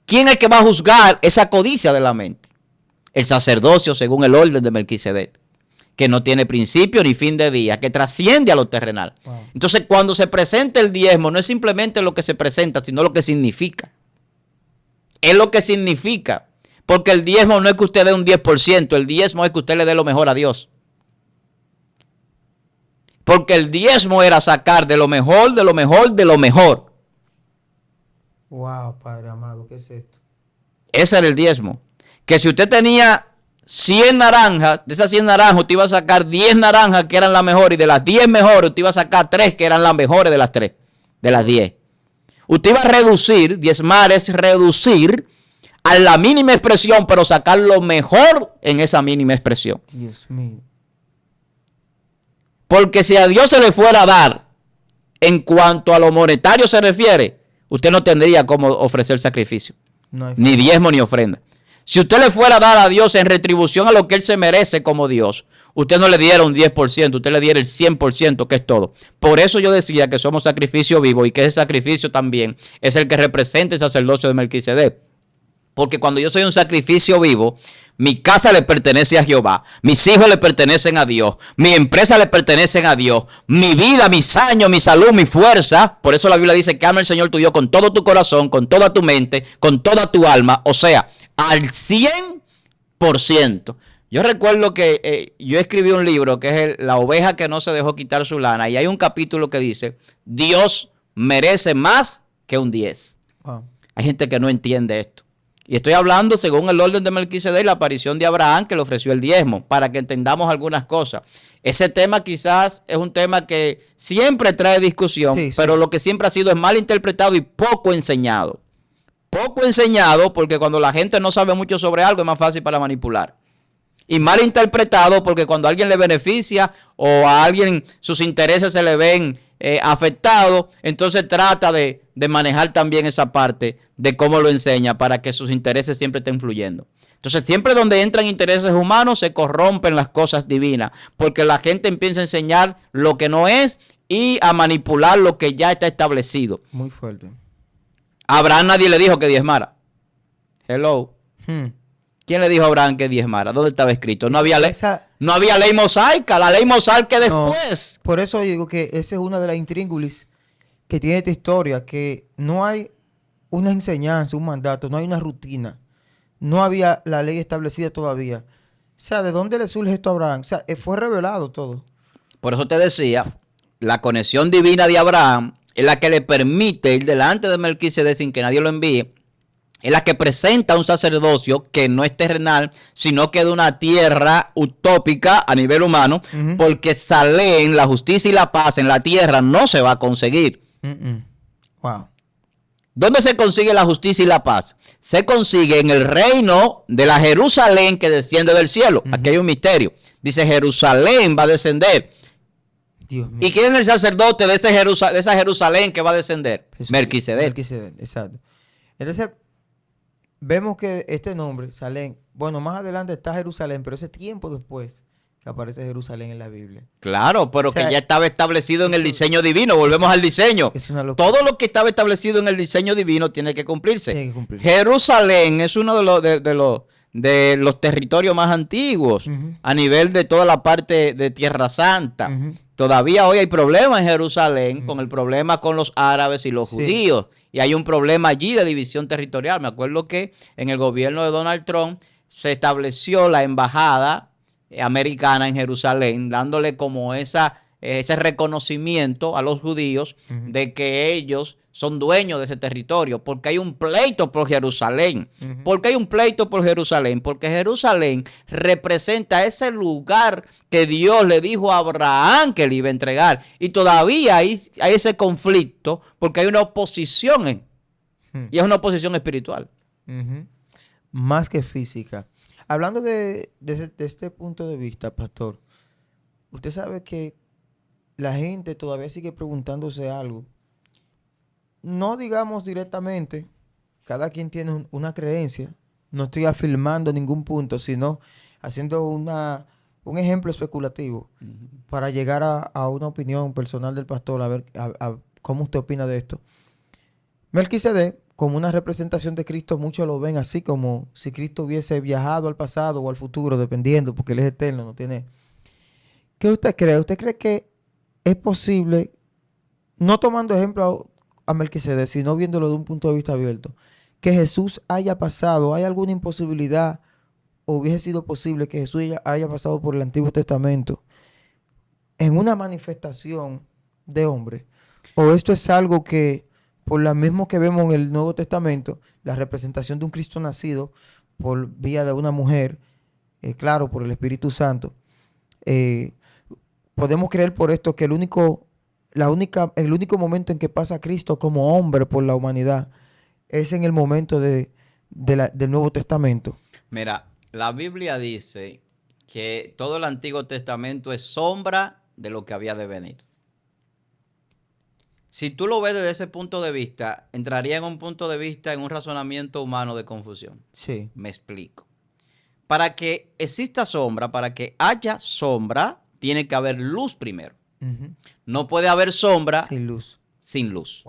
¿Quién es el que va a juzgar esa codicia de la mente? El sacerdocio según el orden de Melquisedec, que no tiene principio ni fin de día, que trasciende a lo terrenal. Wow. Entonces, cuando se presenta el diezmo, no es simplemente lo que se presenta, sino lo que significa. Es lo que significa. Porque el diezmo no es que usted dé un 10%, el diezmo es que usted le dé lo mejor a Dios. Porque el diezmo era sacar de lo mejor, de lo mejor, de lo mejor. Wow, Padre amado, ¿qué es esto? Ese era el diezmo. Que si usted tenía 100 naranjas, de esas 100 naranjas usted iba a sacar 10 naranjas que eran las mejores, y de las 10 mejores usted iba a sacar 3 que eran las mejores de las 3, de las 10. Usted iba a reducir, diezmar es reducir a la mínima expresión, pero sacar lo mejor en esa mínima expresión. Dios mío. Porque si a Dios se le fuera a dar, en cuanto a lo monetario se refiere, usted no tendría cómo ofrecer sacrificio, ni diezmo ni ofrenda. Si usted le fuera a dar a Dios en retribución a lo que Él se merece como Dios, usted no le diera un 10%, usted le diera el 100%, que es todo. Por eso yo decía que somos sacrificio vivo y que ese sacrificio también es el que representa el sacerdocio de Melquisedec. Porque cuando yo soy un sacrificio vivo, mi casa le pertenece a Jehová, mis hijos le pertenecen a Dios, mi empresa le pertenecen a Dios, mi vida, mis años, mi salud, mi fuerza. Por eso la Biblia dice que ama al Señor tu Dios con todo tu corazón, con toda tu mente, con toda tu alma, o sea, al 100%. Yo recuerdo que yo escribí un libro que es La oveja que no se dejó quitar su lana, y hay un capítulo que dice, Dios merece más que un 10. Wow. Hay gente que no entiende esto. Y estoy hablando según el orden de Melquisedec, la aparición de Abraham que le ofreció el diezmo, para que entendamos algunas cosas. Ese tema quizás es un tema que siempre trae discusión, pero lo que siempre ha sido es mal interpretado y poco enseñado. Poco enseñado porque cuando la gente no sabe mucho sobre algo es más fácil para manipular. Y mal interpretado porque cuando a alguien le beneficia o a alguien sus intereses se le ven afectados, entonces trata de manejar también esa parte de cómo lo enseña para que sus intereses siempre estén fluyendo. Entonces siempre donde entran intereses humanos se corrompen las cosas divinas, porque la gente empieza a enseñar lo que no es y a manipular lo que ya está establecido. Muy fuerte. A Abraham nadie le dijo que diezmara. Hello. Hmm. ¿Quién le dijo a Abraham que diezmara? ¿Dónde estaba escrito? No había Esa- ley mosaica. La ley mosaica es No, después. por eso digo que esa es una de las intríngulis que tiene esta historia, que no hay una enseñanza, un mandato, no hay una rutina. No había la ley establecida todavía. O sea, ¿de dónde le surge esto a Abraham? O sea, fue revelado todo. Por eso te decía, la conexión divina de Abraham es la que le permite ir delante de Melquisedec sin que nadie lo envíe. Es la que presenta un sacerdocio que no es terrenal, sino que de una tierra utópica a nivel humano, Ujú. porque Salem, la justicia y la paz en la tierra no se va a conseguir. Wow. ¿Dónde se consigue la justicia y la paz? Se consigue en el reino de la Jerusalén que desciende del cielo. Aquí hay un misterio. Dice, Jerusalén va a descender. Dios mío. ¿Y quién es el sacerdote de esa Jerusalén que va a descender? Jesús- Melquisedec. Melquisedec, exacto. Entonces, vemos que este nombre, Salem, bueno, más adelante está Jerusalén, pero ese tiempo después que aparece Jerusalén en la Biblia. Claro, pero O sea, que ya estaba establecido en el eso- diseño divino. Volvemos al diseño. Es una locura. Todo lo que estaba establecido en el diseño divino tiene que cumplirse. Tiene que cumplirse. Jerusalén es uno de los territorios más antiguos Ujú. a nivel de toda la parte de Tierra Santa. Ujú. Todavía hoy hay problemas en Jerusalén con el problema con los árabes y los Sí. judíos. Y hay un problema allí de división territorial. Me acuerdo que en el gobierno de Donald Trump se estableció la embajada americana en Jerusalén, dándole como ese reconocimiento a los judíos Ujú. de que ellos son dueños de ese territorio, porque hay un pleito por Jerusalén. Ujú. ¿Por qué hay un pleito por Jerusalén? Porque Jerusalén representa ese lugar que Dios le dijo a Abraham que le iba a entregar. Y todavía hay ese conflicto porque hay una oposición, y es una oposición espiritual. Ujú. Más que física. Hablando de este punto de vista, pastor, usted sabe que la gente todavía sigue preguntándose algo. No digamos directamente, cada quien tiene una creencia. No estoy afirmando ningún punto, sino haciendo un ejemplo especulativo para llegar a una opinión personal del pastor, a ver cómo usted opina de esto. Melquisedec, como una representación de Cristo, muchos lo ven así, como si Cristo hubiese viajado al pasado o al futuro, dependiendo, porque Él es eterno, no tiene... ¿Qué usted cree? ¿Usted cree que es posible, no tomando ejemplo a Melquisedec, sino viéndolo de un punto de vista abierto, que Jesús haya pasado? ¿Hay alguna imposibilidad o hubiese sido posible que Jesús haya pasado por el Antiguo Testamento en una manifestación de hombre? ¿O esto es algo que, por lo mismo que vemos en el Nuevo Testamento, la representación de un Cristo nacido por vía de una mujer, claro, por el Espíritu Santo, podemos creer por esto que el único momento en que pasa Cristo como hombre por la humanidad es en el momento del Nuevo Testamento? Mira, la Biblia dice que todo el Antiguo Testamento es sombra de lo que había de venir. Si tú lo ves desde ese punto de vista, entraría en un punto de vista, en un razonamiento humano de confusión. Sí. Me explico. Para que exista sombra, para que haya sombra, tiene que haber luz primero. Ujú. No puede haber sombra Sin luz. sin luz.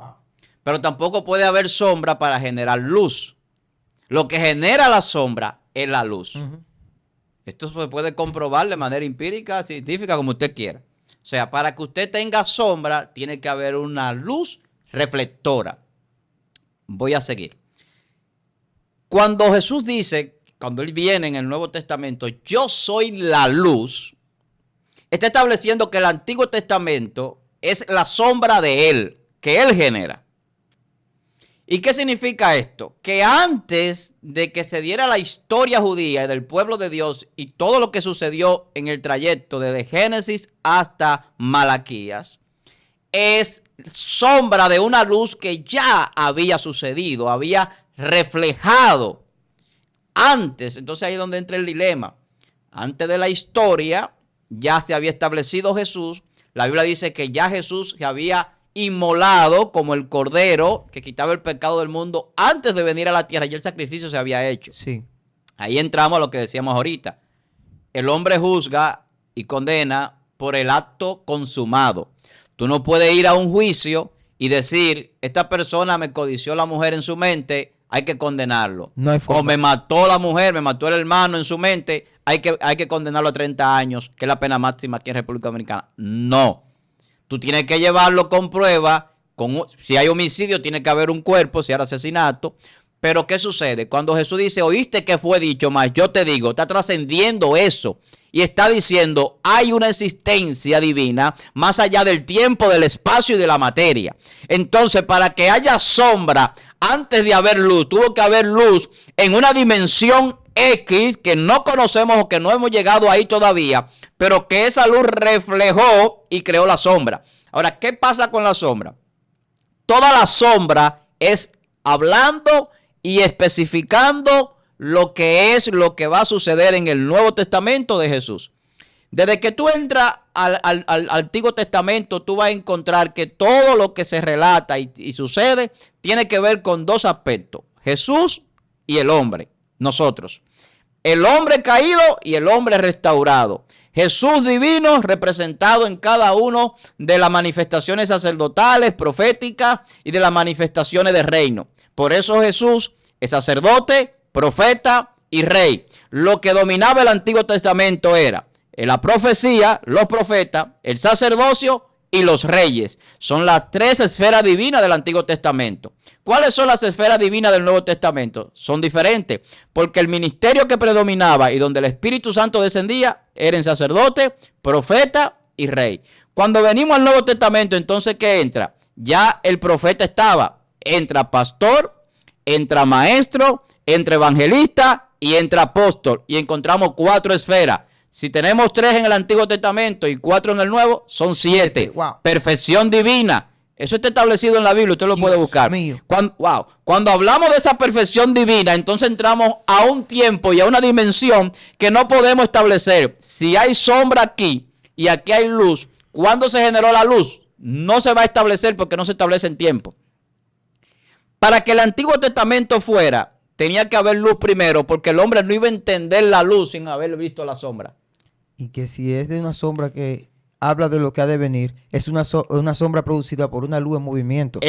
Pero tampoco puede haber sombra para generar luz. Lo que genera la sombra es la luz. Ujú. Esto se puede comprobar de manera empírica, científica, como usted quiera. O sea, para que usted tenga sombra, tiene que haber una luz reflectora. Voy a seguir. Cuando Jesús dice, cuando Él viene en el Nuevo Testamento, yo soy la luz, está estableciendo que el Antiguo Testamento es la sombra de Él, que Él genera. ¿Y qué significa esto? Que antes de que se diera la historia judía y del pueblo de Dios y todo lo que sucedió en el trayecto desde Génesis hasta Malaquías, es sombra de una luz que ya había sucedido, había reflejado antes. Entonces ahí es donde entra el dilema. Antes de la historia ya se había establecido Jesús. La Biblia dice que ya Jesús se había inmolado como el cordero que quitaba el pecado del mundo antes de venir a la tierra. Y el sacrificio se había hecho. Sí. Ahí entramos a lo que decíamos ahorita. El hombre juzga y condena por el acto consumado. Tú no puedes ir a un juicio y decir, esta persona me codició la mujer en su mente, hay que condenarlo. No hay forma. O me mató la mujer, me mató el hermano en su mente, hay que condenarlo a 30 años, que es la pena máxima aquí en República Dominicana. No. Tú tienes que llevarlo con prueba. Si hay homicidio, tiene que haber un cuerpo, si hay asesinato. Pero ¿qué sucede? Cuando Jesús dice, oíste que fue dicho, mas yo te digo, está trascendiendo eso. Y está diciendo, hay una existencia divina más allá del tiempo, del espacio y de la materia. Entonces, para que haya sombra, antes de haber luz, tuvo que haber luz en una dimensión X que no conocemos o que no hemos llegado ahí todavía, pero que esa luz reflejó y creó la sombra. Ahora, ¿qué pasa con la sombra? Toda la sombra es hablando y especificando lo que es lo que va a suceder en el Nuevo Testamento de Jesús. Desde que tú entras al Antiguo Testamento, tú vas a encontrar que todo lo que se relata y sucede tiene que ver con dos aspectos: Jesús y el hombre, nosotros. El hombre caído y el hombre restaurado. Jesús divino representado en cada uno de las manifestaciones sacerdotales, proféticas y de las manifestaciones de reino. Por eso Jesús es sacerdote, profeta y rey. Lo que dominaba el Antiguo Testamento era la profecía, los profetas, el sacerdocio y los reyes. Son las tres esferas divinas del Antiguo Testamento. ¿Cuáles son las esferas divinas del Nuevo Testamento? Son diferentes, porque el ministerio que predominaba y donde el Espíritu Santo descendía era en sacerdote, profeta y rey. Cuando venimos al Nuevo Testamento, entonces, ¿qué entra? Ya el profeta estaba. Entra pastor, entra maestro, entra evangelista y entra apóstol. Y encontramos 4 esferas. Si tenemos 3 en el Antiguo Testamento y 4 en el Nuevo, son 7. Wow. Perfección divina. Eso está establecido en la Biblia, usted lo puede buscar. Mío. Cuando hablamos de esa perfección divina, entonces entramos a un tiempo y a una dimensión que no podemos establecer. Si hay sombra aquí y aquí hay luz, ¿cuándo se generó la luz? No se va a establecer porque no se establece en tiempo. Para que el Antiguo Testamento fuera, tenía que haber luz primero, porque el hombre no iba a entender la luz sin haber visto la sombra. Y que si es de una sombra que habla de lo que ha de venir, es una sombra producida por una luz en movimiento.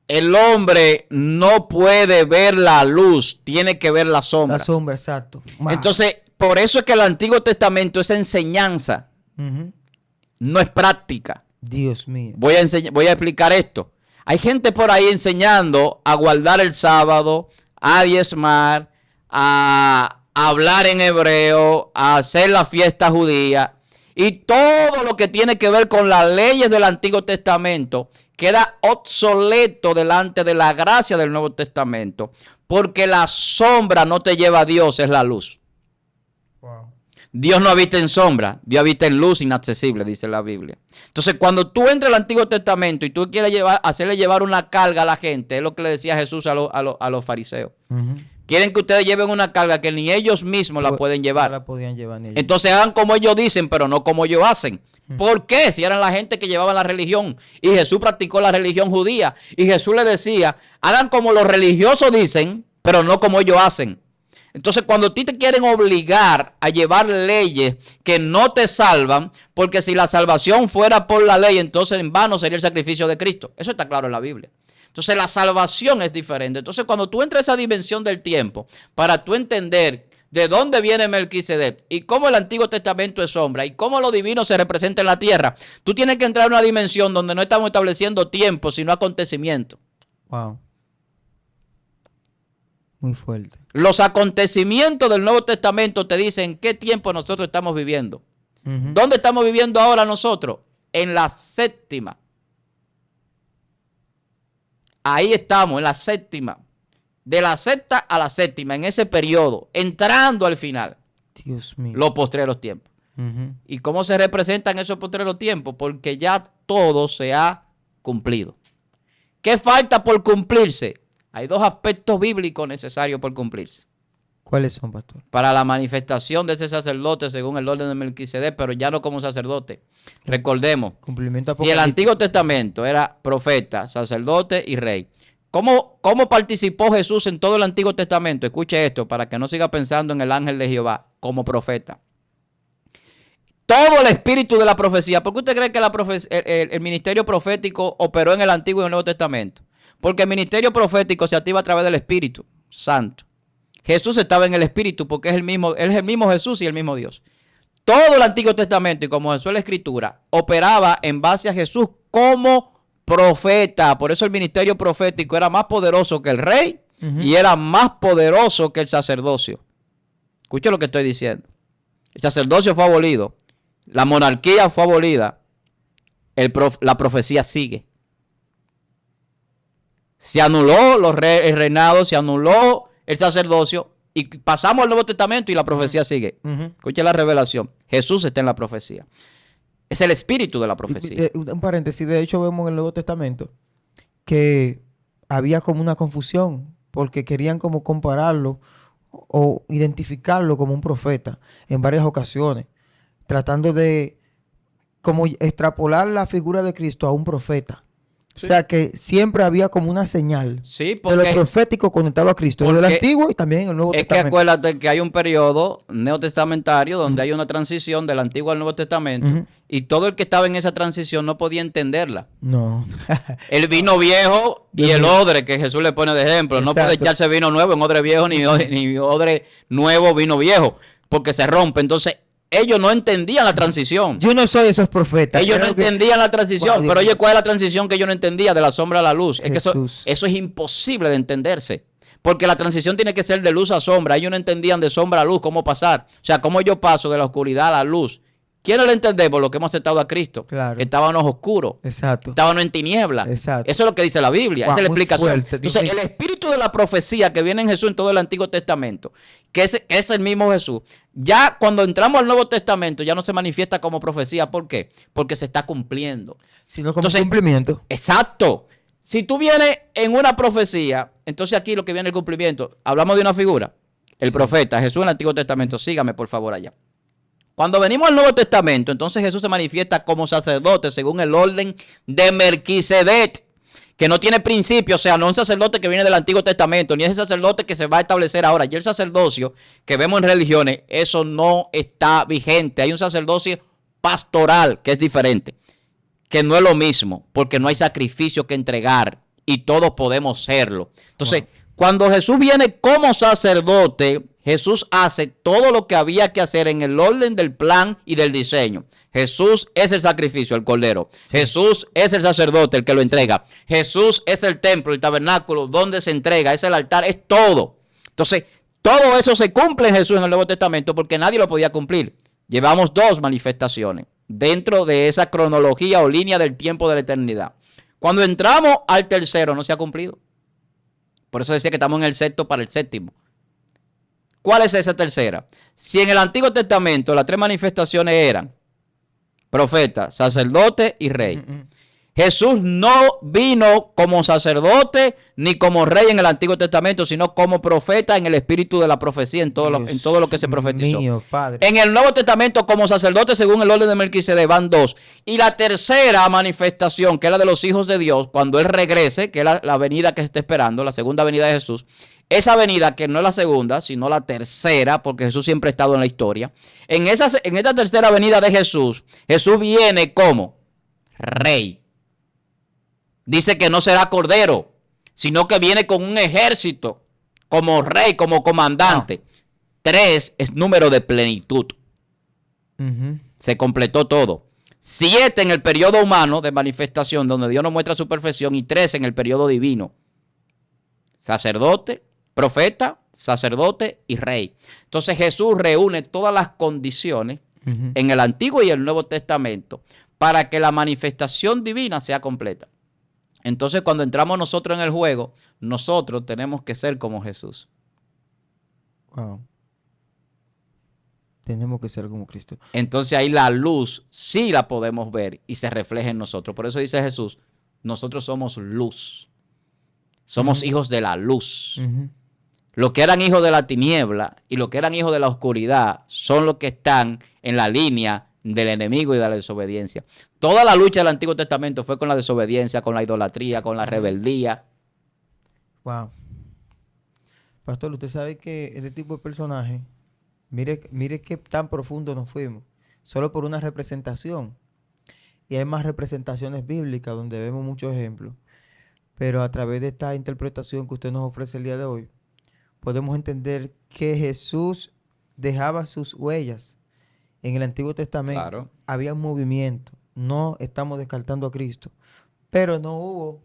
El hombre no puede ver la luz, tiene que ver la sombra. La sombra, exacto. Entonces, por eso es que el Antiguo Testamento es enseñanza, no es práctica. Dios mío. Voy a explicar esto. Hay gente por ahí enseñando a guardar el sábado, a diezmar, a hablar en hebreo, a hacer la fiesta judía. Y todo lo que tiene que ver con las leyes del Antiguo Testamento queda obsoleto delante de la gracia del Nuevo Testamento. Porque la sombra no te lleva a Dios, es la luz. Wow. Dios no habita en sombra, Dios habita en luz inaccesible, dice la Biblia. Entonces, cuando tú entras al Antiguo Testamento y tú quieres hacerle llevar una carga a la gente, es lo que le decía Jesús a los fariseos. Quieren que ustedes lleven una carga que ni ellos mismos la pueden llevar. No la podían llevar ni ellos. Entonces hagan como ellos dicen, pero no como ellos hacen. ¿Por qué? Si eran la gente que llevaba la religión y Jesús practicó la religión judía y Jesús le decía, hagan como los religiosos dicen, pero no como ellos hacen. Entonces, cuando a ti te quieren obligar a llevar leyes que no te salvan, porque si la salvación fuera por la ley, entonces en vano sería el sacrificio de Cristo. Eso está claro en la Biblia. Entonces, la salvación es diferente. Entonces, cuando tú entras a esa dimensión del tiempo, para tú entender de dónde viene Melquisedec y cómo el Antiguo Testamento es sombra y cómo lo divino se representa en la tierra, tú tienes que entrar a una dimensión donde no estamos estableciendo tiempo, sino acontecimientos. Wow. Muy fuerte. Los acontecimientos del Nuevo Testamento te dicen qué tiempo nosotros estamos viviendo. ¿Dónde estamos viviendo ahora nosotros? En la séptima. Ahí estamos, en la séptima. De la sexta a la séptima, en ese periodo, entrando al final. Dios mío. Los postreros tiempos. ¿Y cómo se representan esos postreros tiempos? Porque ya todo se ha cumplido. ¿Qué falta por cumplirse? Hay 2 aspectos bíblicos necesarios por cumplirse. ¿Cuáles son, pastor? Para la manifestación de ese sacerdote según el orden de Melquisedec, pero ya no como sacerdote. Recordemos, si el Antiguo Testamento era profeta, sacerdote y rey, ¿cómo participó Jesús en todo el Antiguo Testamento? Escuche esto para que no siga pensando en el ángel de Jehová como profeta. todo el espíritu de la profecía. ¿Por qué usted cree que el ministerio profético operó en el Antiguo y en el Nuevo Testamento? Porque el ministerio profético se activa a través del Espíritu Santo. Jesús estaba en el Espíritu porque él es el mismo Jesús y el mismo Dios. Todo el Antiguo Testamento, y como Jesús es la Escritura, operaba en base a Jesús como profeta. Por eso el ministerio profético era más poderoso que el rey y era más poderoso que el sacerdocio. Escuche lo que estoy diciendo. El sacerdocio fue abolido. La monarquía fue abolida. La profecía sigue. Se anuló el reinado, se anuló el sacerdocio y pasamos al Nuevo Testamento y la profecía sigue. Escuche la revelación. Jesús está en la profecía. Es el espíritu de la profecía. Un paréntesis, de hecho vemos en el Nuevo Testamento que había como una confusión porque querían como compararlo o identificarlo como un profeta en varias ocasiones, tratando de como extrapolar la figura de Cristo a un profeta. Sí. O sea que siempre había como una señal de lo profético conectado a Cristo, en el Antiguo y también en el Nuevo Testamento. Es que acuérdate que hay un periodo neotestamentario donde hay una transición del Antiguo al Nuevo Testamento y todo el que estaba en esa transición no podía entenderla. No. El vino viejo y el odre que Jesús le pone de ejemplo. Exacto. No puede echarse vino nuevo en odre viejo ni odre nuevo vino viejo porque se rompe. Entonces ellos no entendían la transición. Yo no soy esos profetas. Ellos no entendían la transición. Pero oye, ¿cuál es la transición que yo no entendía de la sombra a la luz? Es que eso es imposible de entenderse. Porque la transición tiene que ser de luz a sombra. Ellos no entendían de sombra a luz cómo pasar. O sea, cómo yo paso de la oscuridad a la luz. ¿Quiénes lo entendemos? Los que hemos aceptado a Cristo. Claro. Estábamos oscuros. Exacto. Estábamos en tinieblas. Exacto. Eso es lo que dice la Biblia. Esa es la explicación. Fuerte, entonces, el espíritu de la profecía que viene en Jesús en todo el Antiguo Testamento, que es el mismo Jesús, ya cuando entramos al Nuevo Testamento ya no se manifiesta como profecía. ¿Por qué? Porque se está cumpliendo. Sino como cumplimiento. Exacto. Si tú vienes en una profecía, entonces aquí lo que viene el cumplimiento. Hablamos de una figura. El profeta, Jesús en el Antiguo Testamento. Sígame, por favor, allá. Cuando venimos al Nuevo Testamento, entonces Jesús se manifiesta como sacerdote según el orden de Melquisedec, que no tiene principio, o sea, no es un sacerdote que viene del Antiguo Testamento, ni es el sacerdote que se va a establecer ahora. Y el sacerdocio que vemos en religiones, eso no está vigente. Hay un sacerdocio pastoral que es diferente, que no es lo mismo, porque no hay sacrificio que entregar y todos podemos serlo. Entonces, cuando Jesús viene como sacerdote, Jesús hace todo lo que había que hacer en el orden del plan y del diseño. Jesús es el sacrificio, el cordero. Sí. Jesús es el sacerdote, el que lo entrega. Jesús es el templo, el tabernáculo, donde se entrega, es el altar, es todo. Entonces, todo eso se cumple en Jesús en el Nuevo Testamento porque nadie lo podía cumplir. Llevamos 2 manifestaciones dentro de esa cronología o línea del tiempo de la eternidad. Cuando entramos al tercero, no se ha cumplido. Por eso decía que estamos en el sexto para el séptimo. ¿Cuál es esa tercera? Si en el Antiguo Testamento las 3 manifestaciones eran profeta, sacerdote y rey. Jesús no vino como sacerdote ni como rey en el Antiguo Testamento, sino como profeta en el espíritu de la profecía, en todo lo que se profetizó. En el Nuevo Testamento como sacerdote según el orden de Melquisedec van 2. Y la tercera manifestación, que es la de los hijos de Dios, cuando Él regrese, que es la venida que se está esperando, la segunda venida de Jesús. Esa venida, que no es la segunda, sino la tercera, porque Jesús siempre ha estado en la historia. En esta tercera venida de Jesús, Jesús viene como rey. Dice que no será cordero, sino que viene con un ejército, como rey, como comandante. 3 es número de plenitud. Se completó todo. 7 en el periodo humano de manifestación, donde Dios nos muestra su perfección, y 3 en el periodo divino. Sacerdote, profeta, sacerdote y rey. Entonces Jesús reúne todas las condiciones en el Antiguo y el Nuevo Testamento para que la manifestación divina sea completa. Entonces cuando entramos nosotros en el juego, nosotros tenemos que ser como Jesús. Wow. Tenemos que ser como Cristo. Entonces ahí la luz sí la podemos ver y se refleja en nosotros. Por eso dice Jesús, nosotros somos luz. Somos hijos de la luz. Los que eran hijos de la tiniebla y los que eran hijos de la oscuridad son los que están en la línea del enemigo y de la desobediencia. Toda la lucha del Antiguo Testamento fue con la desobediencia, con la idolatría, con la rebeldía. Wow. Pastor, usted sabe que este tipo de personaje, mire qué tan profundo nos fuimos. solo por una representación. Y hay más representaciones bíblicas donde vemos muchos ejemplos. Pero a través de esta interpretación que usted nos ofrece el día de hoy, podemos entender que Jesús dejaba sus huellas. En el Antiguo Testamento Claro. había un movimiento. No estamos descartando a Cristo. Pero no hubo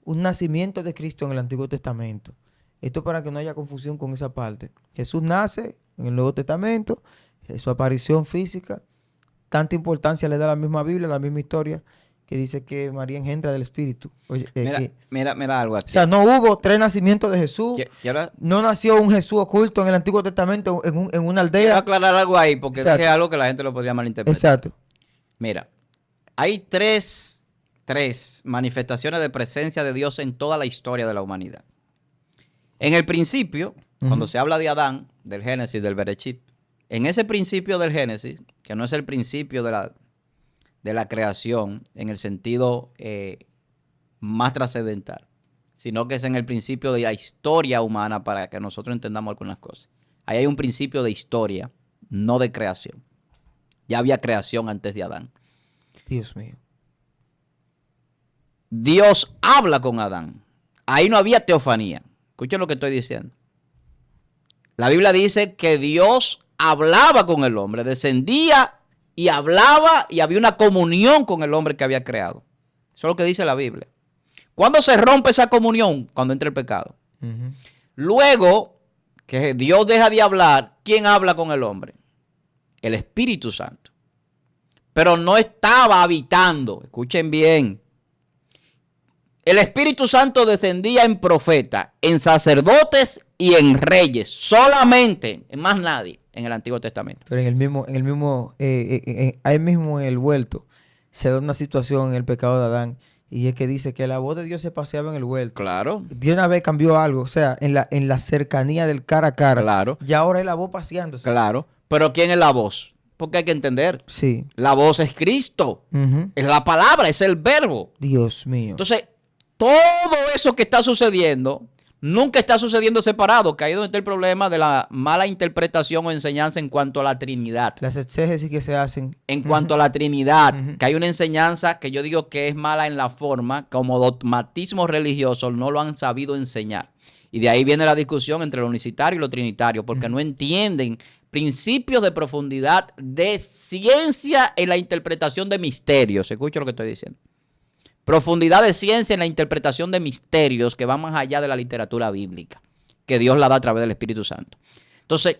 un nacimiento de Cristo en el Antiguo Testamento. Esto para que no haya confusión con esa parte. Jesús nace en el Nuevo Testamento, su aparición física, tanta importancia le da la misma Biblia, la misma historia, que dice que María engendra del Espíritu. Oye, Mira algo o aquí. sea, no hubo 3 nacimientos de Jesús. Quiero No nació un Jesús oculto en el Antiguo Testamento en una aldea. aclarar algo ahí porque Exacto. es algo que la gente lo podría malinterpretar. Exacto. Mira, hay tres manifestaciones de presencia de Dios en toda la historia de la humanidad. En el principio, cuando se habla de Adán, del Génesis, del Bereshit, en ese principio del Génesis, que no es el principio de la creación en el sentido más trascendental, sino que es en el principio de la historia humana para que nosotros entendamos algunas cosas. Ahí hay un principio de historia, no de creación. Ya había creación antes de Adán. Dios mío. Dios habla con Adán. Ahí no había teofanía. Escuchen lo que estoy diciendo. La Biblia dice que Dios hablaba con el hombre, descendía y hablaba y había una comunión con el hombre que había creado. Eso es lo que dice la Biblia. ¿Cuándo se rompe esa comunión? Cuando entra el pecado. Ujú. Luego que Dios deja de hablar, ¿quién habla con el hombre? El Espíritu Santo. Pero no estaba habitando. Escuchen bien. El Espíritu Santo descendía en profetas, en sacerdotes y en reyes. Solamente, en más nadie, en el Antiguo Testamento. Pero ahí mismo en el huerto se da una situación en el pecado de Adán. Y es que dice que la voz de Dios se paseaba en el huerto. Claro, De una vez cambió algo, o sea, en la cercanía del cara a cara. claro, Y ahora es la voz paseándose. claro. Pero ¿quién es la voz? Porque hay que entender. Sí. La voz es Cristo. Ujú. Es la palabra, es el verbo. Dios mío. Entonces, todo eso que está sucediendo, nunca está sucediendo separado, que ahí es donde está el problema de la mala interpretación o enseñanza en cuanto a la Trinidad. Las exégesis que se hacen. En cuanto a la Trinidad, Ujú. que hay una enseñanza que yo digo que es mala en la forma, como dogmatismo religioso, no lo han sabido enseñar. Y de ahí viene la discusión entre lo unicitario y lo trinitario, porque no entienden principios de profundidad de ciencia en la interpretación de misterios. Escucha lo que estoy diciendo. Profundidad de ciencia en la interpretación de misterios que van más allá de la literatura bíblica, que Dios la da a través del Espíritu Santo. Entonces,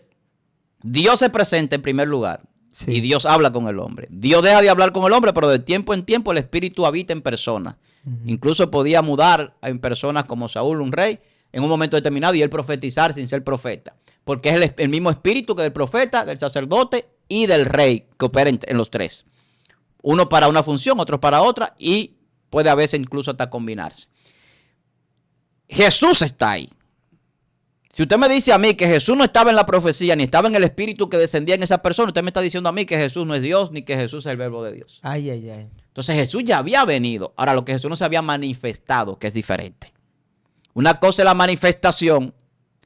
Dios se presenta en primer lugar. Sí. Y Dios habla con el hombre. Dios deja de hablar con el hombre, pero de tiempo en tiempo el Espíritu habita en personas. Incluso podía mudar en personas como Saúl, un rey, en un momento determinado y él profetizar sin ser profeta. Porque es el mismo espíritu que del profeta, del sacerdote y del rey que opera en los tres. Uno para una función, otro para otra y puede a veces incluso hasta combinarse. Jesús está ahí. Si usted me dice a mí que Jesús no estaba en la profecía, ni estaba en el espíritu que descendía en esa persona, usted me está diciendo a mí que Jesús no es Dios, ni que Jesús es el verbo de Dios. Ay, ay, ay. Entonces Jesús ya había venido. Ahora lo que Jesús no se había manifestado, que es diferente. Una cosa es la manifestación.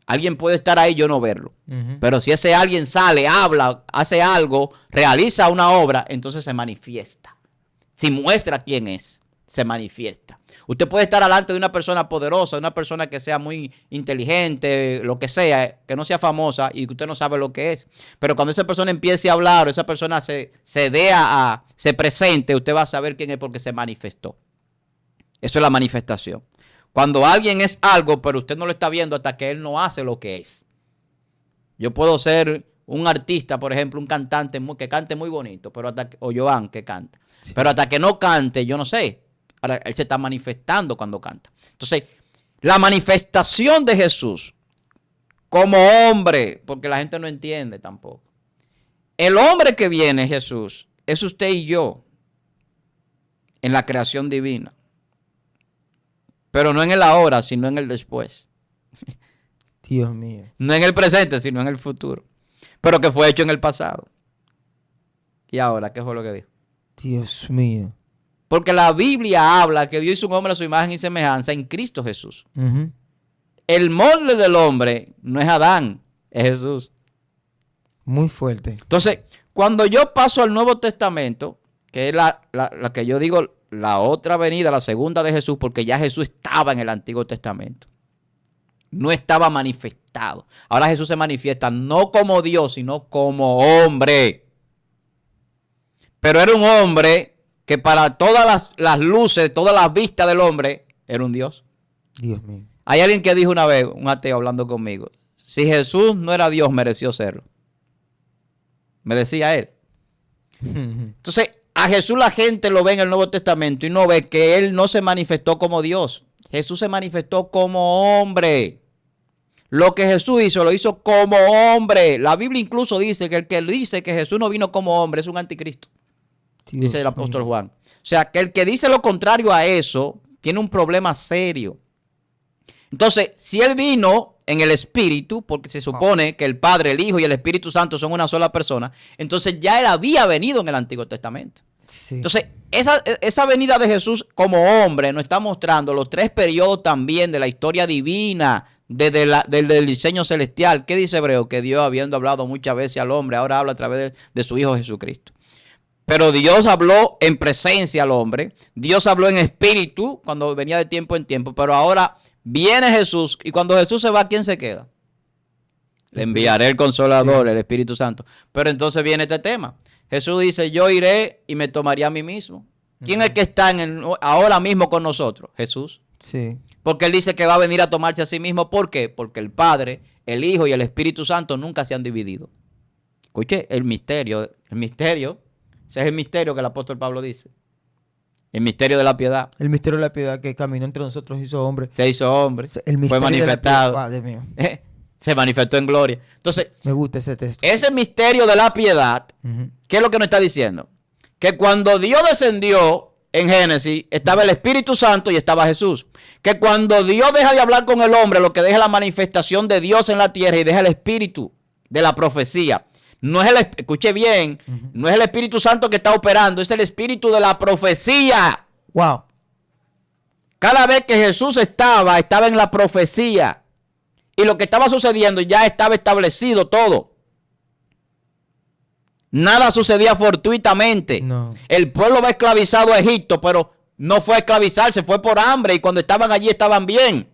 Alguien puede estar ahí y yo no verlo. Ujú. Pero si ese alguien sale, habla, hace algo, realiza una obra, entonces se manifiesta. Si muestra quién es, se manifiesta. Usted puede estar delante de una persona poderosa, de una persona que sea muy inteligente, lo que sea, que no sea famosa y que usted no sabe lo que es. Pero cuando esa persona empiece a hablar o esa persona se presente, usted va a saber quién es porque se manifestó. Eso es la manifestación. Cuando alguien es algo, pero usted no lo está viendo hasta que él no hace lo que es. Yo puedo ser un artista, por ejemplo, un cantante que cante muy bonito, pero o Joan que canta. Sí. Pero hasta que no cante, yo no sé. Ahora, él se está manifestando cuando canta. Entonces, la manifestación de Jesús como hombre, porque la gente no entiende tampoco. El hombre que viene, Jesús, es usted y yo en la creación divina. Pero no en el ahora, sino en el después. Dios mío. No en el presente, sino en el futuro. Pero que fue hecho en el pasado. ¿Y ahora qué fue lo que dijo? Dios mío. Porque la Biblia habla que Dios hizo un hombre a su imagen y semejanza en Cristo Jesús. Ujú. El molde del hombre no es Adán, es Jesús. Muy fuerte. Entonces, Cuando yo paso al Nuevo Testamento, que es la que yo digo, la otra venida, la segunda de Jesús, porque ya Jesús estaba en el Antiguo Testamento. No estaba manifestado. Ahora Jesús se manifiesta no como Dios, sino como hombre. Pero era un hombre que para todas las luces, todas las vistas del hombre, era un Dios. Dios mío. Hay alguien que dijo una vez, un ateo hablando conmigo, si Jesús no era Dios, mereció serlo. Me decía él. Entonces, a Jesús la gente lo ve en el Nuevo Testamento y no ve que él no se manifestó como Dios. Jesús se manifestó como hombre. Lo que Jesús hizo, lo hizo como hombre. La Biblia incluso dice que el que dice que Jesús no vino como hombre es un anticristo. Dios Dice el apóstol mío. Juan. O sea, que el que dice lo contrario a eso tiene un problema serio. Entonces, si él vino en el Espíritu, porque se supone que el Padre, el Hijo y el Espíritu Santo son una sola persona, entonces ya él había venido en el Antiguo Testamento. Sí. Entonces, esa venida de Jesús como hombre nos está mostrando los tres periodos también de la historia divina, desde el diseño celestial. ¿Qué dice Hebreo? Que Dios, habiendo hablado muchas veces al hombre, ahora habla a través de su Hijo Jesucristo. Pero Dios habló en presencia al hombre. Dios habló en espíritu cuando venía de tiempo en tiempo. Pero ahora viene Jesús y cuando Jesús se va, ¿quién se queda? Le enviaré el Consolador, el Espíritu Santo. Pero entonces viene este tema. Jesús dice, yo iré y me tomaré a mí mismo. ¿Quién es el que está ahora mismo con nosotros? Jesús. Sí. Porque él dice que va a venir a tomarse a sí mismo. ¿Por qué? Porque el Padre, el Hijo y el Espíritu Santo nunca se han dividido. Escuche, el misterio. Ese es el misterio que el apóstol Pablo dice. El misterio de la piedad. El misterio de la piedad que caminó entre nosotros hizo hombre. Se hizo hombre. El misterio fue manifestado. de la piedad. Dios mío. Se manifestó en gloria. Entonces, Me gusta ese texto. ese misterio de la piedad, Ujú. ¿qué es lo que nos está diciendo? Que cuando Dios descendió en Génesis, estaba el Espíritu Santo y estaba Jesús. Que cuando Dios deja de hablar con el hombre, lo que deja es la manifestación de Dios en la tierra y deja el Espíritu de la profecía. No es escuche bien, no es el Espíritu Santo que está operando, es el Espíritu de la profecía. Wow. Cada vez que Jesús estaba en la profecía. Y lo que estaba sucediendo ya estaba establecido todo. Nada sucedía fortuitamente. No. El pueblo va esclavizado a Egipto, pero no fue a esclavizarse, fue por hambre. Y cuando estaban allí estaban bien.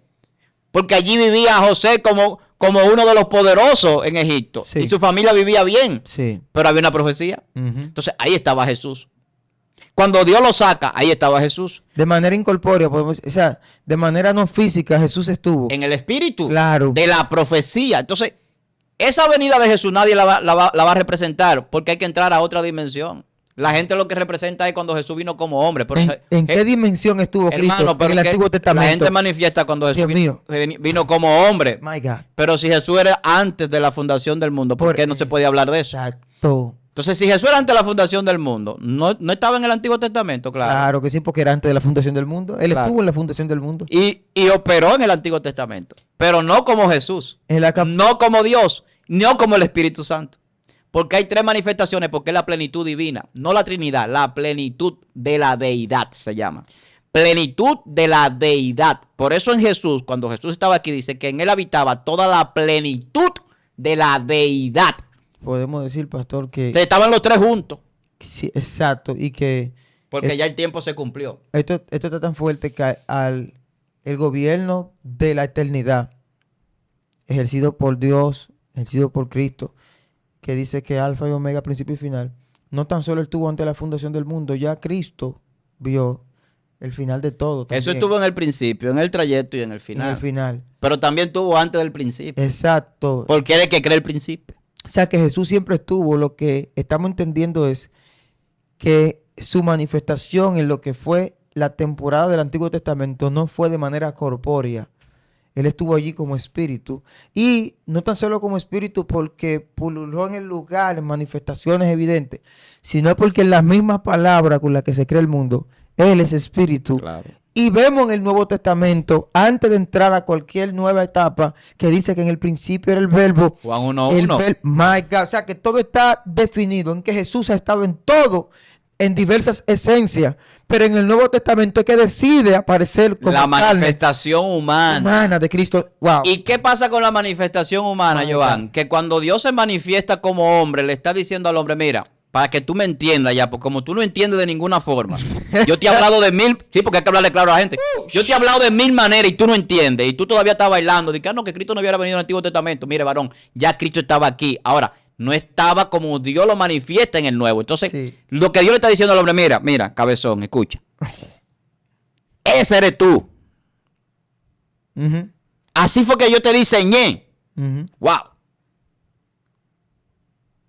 Porque allí vivía José como uno de los poderosos en Egipto. Sí. Y su familia vivía bien. Sí. Pero había una profecía. Ujú. Entonces ahí estaba Jesús. Cuando Dios lo saca, ahí estaba Jesús. De manera incorpórea, o sea, de manera no física, Jesús estuvo. En el espíritu. Claro. De la profecía. Entonces, esa venida de Jesús nadie la va a representar porque hay que entrar a otra dimensión. La gente lo que representa es cuando Jesús vino como hombre. Pero, ¿En qué dimensión estuvo Cristo hermano, pero en el que Antiguo Testamento? la gente manifiesta cuando Jesús Dios vino como hombre. My God. Pero si Jesús era antes de la fundación del mundo, ¿por qué no se puede hablar de eso? Exacto. Entonces, si Jesús era antes de la fundación del mundo, no estaba en el Antiguo Testamento, claro. Claro que sí, porque era antes de la fundación del mundo. Él Claro. estuvo en la fundación del mundo. Y operó en el Antiguo Testamento. Pero no como Jesús. En la No como Dios, no como el Espíritu Santo. Porque hay tres manifestaciones, porque es la plenitud divina, no la Trinidad, la plenitud de la deidad se llama. Plenitud de la deidad. Por eso en Jesús, cuando Jesús estaba aquí, dice que en él habitaba toda la plenitud de la deidad. Podemos decir, pastor, que Se estaban los tres juntos, sí, exacto, y que porque ya el tiempo se cumplió. esto está tan fuerte que el gobierno de la eternidad, ejercido por Dios, ejercido por Cristo, que dice que Alfa y Omega, principio y final, no tan solo estuvo ante la fundación del mundo, ya Cristo vio el final de todo. Eso también, estuvo en el principio, en el trayecto y en el en final. el final. Pero también estuvo antes del principio. Exacto. Porque él es el que cree el principio. O sea que Jesús siempre estuvo. Lo que estamos entendiendo es que su manifestación en lo que fue la temporada del Antiguo Testamento no fue de manera corpórea. Él estuvo allí como espíritu. Y no tan solo como espíritu porque pululó en el lugar en manifestaciones evidentes, sino porque en las mismas palabras con las que se crea el mundo, Él es espíritu. Claro. Y vemos en el Nuevo Testamento, antes de entrar a cualquier nueva etapa, que dice que en el principio era el verbo. Juan El 1:1. my God, o sea que todo está definido en que Jesús ha estado en todo en diversas esencias, pero en el Nuevo Testamento es que decide aparecer como La carne manifestación humana. de Cristo. Wow. ¿Y qué pasa con la manifestación humana, My Joan? God. Que cuando Dios se manifiesta como hombre, le está diciendo al hombre, mira, para que tú me entiendas ya, porque como tú no entiendes de ninguna forma, yo te he hablado de mil, sí, porque hay que hablarle claro a la gente, yo te he hablado de mil maneras y tú no entiendes, y tú todavía estás bailando, de que no, que Cristo no hubiera venido en el Antiguo Testamento. Mire, varón, ya Cristo estaba aquí. Ahora, no estaba como Dios lo manifiesta en el Nuevo. Entonces, Sí. lo que Dios le está diciendo al hombre, mira, cabezón, escucha. Ese eres tú. Ujú, Así fue que yo te diseñé. ujú. ¡Wow!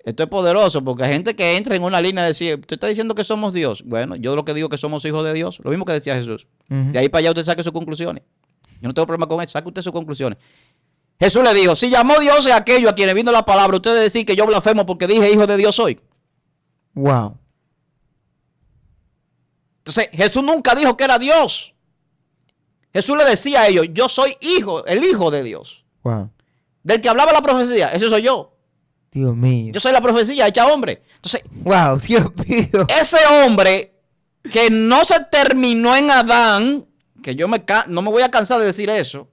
Esto es poderoso porque hay gente que entra en una línea de decir, ¿usted está diciendo que somos Dios? Bueno, yo lo que digo es que somos hijos de Dios. Lo mismo que decía Jesús. Ujú. De ahí para allá usted saque sus conclusiones. Yo no tengo problema con eso. Saque usted sus conclusiones. Jesús le dijo, si llamó Dios a aquello a quienes vino la palabra, ustedes decir que yo blasfemo porque dije hijo de Dios soy. Wow. Entonces, Jesús nunca dijo que era Dios. Jesús le decía a ellos, yo soy hijo, el hijo de Dios. Wow. Del que hablaba la profecía, ese soy yo. Dios mío. Yo soy la profecía hecha hombre. Entonces, Wow, Dios mío. ese hombre que no se terminó en Adán, que yo no me voy a cansar de decir eso,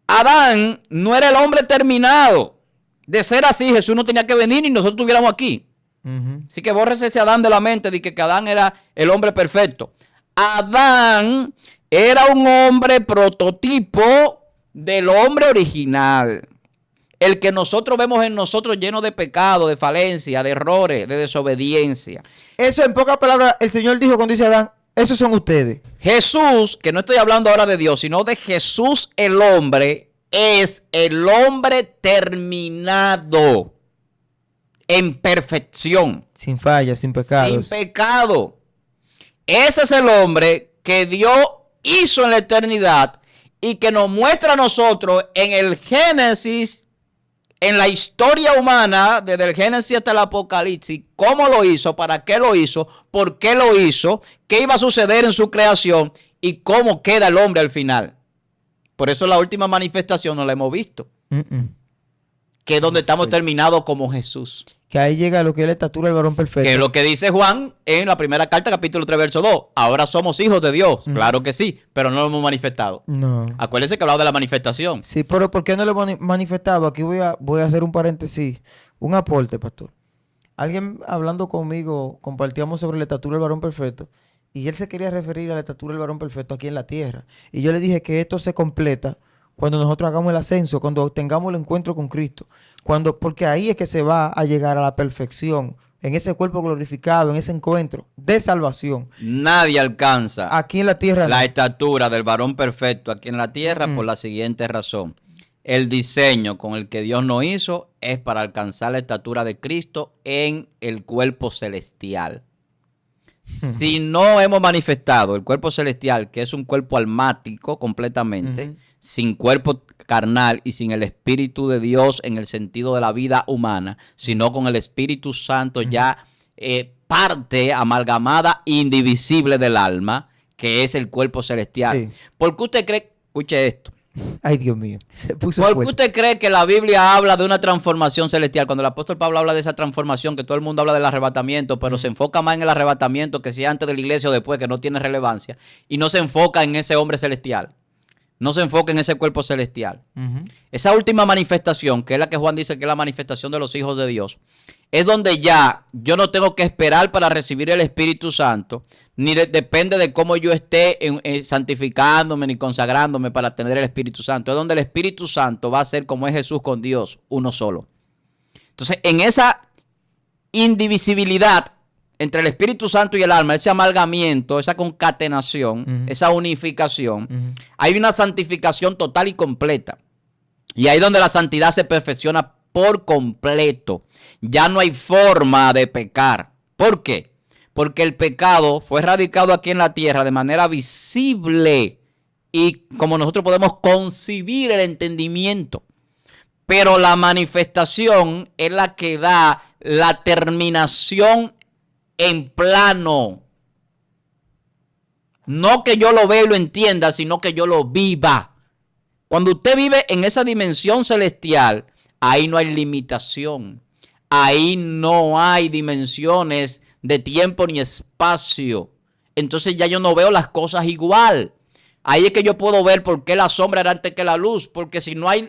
Adán no era el hombre terminado. De ser así, Jesús no tenía que venir y nosotros estuviéramos aquí. Ujú. Así que bórrese ese Adán de la mente de que Adán era el hombre perfecto. Adán era un hombre prototipo del hombre original. El que nosotros vemos en nosotros lleno de pecado, de falencia, de errores, de desobediencia. Eso en pocas palabras, el Señor dijo cuando dice Adán, esos son ustedes. Jesús, que no estoy hablando ahora de Dios, sino de Jesús el hombre, es el hombre terminado en perfección, Sin fallas, sin pecados. sin pecado. Ese es el hombre que Dios hizo en la eternidad y que nos muestra a nosotros en el Génesis, en la historia humana, desde el Génesis hasta el Apocalipsis, cómo lo hizo, para qué lo hizo, por qué lo hizo, qué iba a suceder en su creación y cómo queda el hombre al final. Por eso la última manifestación no la hemos visto, que es donde estamos terminados como Jesús. Que ahí llega lo que es la estatura del varón perfecto. Que es lo que dice Juan en la primera carta, capítulo 3, verso 2. Ahora somos hijos de Dios. Claro que sí, pero no lo hemos manifestado. No. Acuérdense que hablaba de la manifestación. Sí, pero ¿por qué no lo hemos manifestado? Aquí voy a hacer un paréntesis, un aporte, pastor. Alguien hablando conmigo, compartíamos sobre la estatura del varón perfecto, y él se quería referir a la estatura del varón perfecto aquí en la tierra. Y yo le dije que esto se completa cuando nosotros hagamos el ascenso, cuando tengamos el encuentro con Cristo. Porque ahí es que se va a llegar a la perfección, en ese cuerpo glorificado, en ese encuentro de salvación. Nadie alcanza Aquí en la tierra la no. estatura del varón perfecto aquí en la tierra por la siguiente razón. El diseño con el que Dios nos hizo es para alcanzar la estatura de Cristo en el cuerpo celestial. Si no hemos manifestado el cuerpo celestial, que es un cuerpo almático completamente, sin cuerpo carnal y sin el Espíritu de Dios en el sentido de la vida humana, sino con el Espíritu Santo ya parte amalgamada, indivisible del alma, que es el cuerpo celestial. Sí. ¿Por qué usted cree? Escuche esto. Ay, Dios mío. Se puso ¿Por qué fuerte. usted cree que la Biblia habla de una transformación celestial? Cuando el apóstol Pablo habla de esa transformación, que todo el mundo habla del arrebatamiento, pero se enfoca más en el arrebatamiento, que sea antes de la iglesia o después, que no tiene relevancia, y no se enfoca en ese hombre celestial, no se enfoca en ese cuerpo celestial. Esa última manifestación, que es la que Juan dice que es la manifestación de los hijos de Dios, es donde ya yo no tengo que esperar para recibir el Espíritu Santo, ni depende de cómo yo esté santificándome ni consagrándome para tener el Espíritu Santo. Es donde el Espíritu Santo va a ser como es Jesús con Dios, uno solo. Entonces, en esa indivisibilidad entre el Espíritu Santo y el alma, ese amalgamiento, esa concatenación, esa unificación, hay una santificación total y completa. Y ahí es donde la santidad se perfecciona por completo. Ya no hay forma de pecar. ¿Por qué? Porque el pecado fue erradicado aquí en la tierra de manera visible y como nosotros podemos concebir el entendimiento. Pero la manifestación es la que da la terminación en plano. No que yo lo vea y lo entienda, sino que yo lo viva. Cuando usted vive en esa dimensión celestial, ahí no hay limitación. Ahí no hay dimensiones de tiempo ni espacio. Entonces ya yo no veo las cosas igual. Ahí es que yo puedo ver por qué la sombra era antes que la luz. Porque si no hay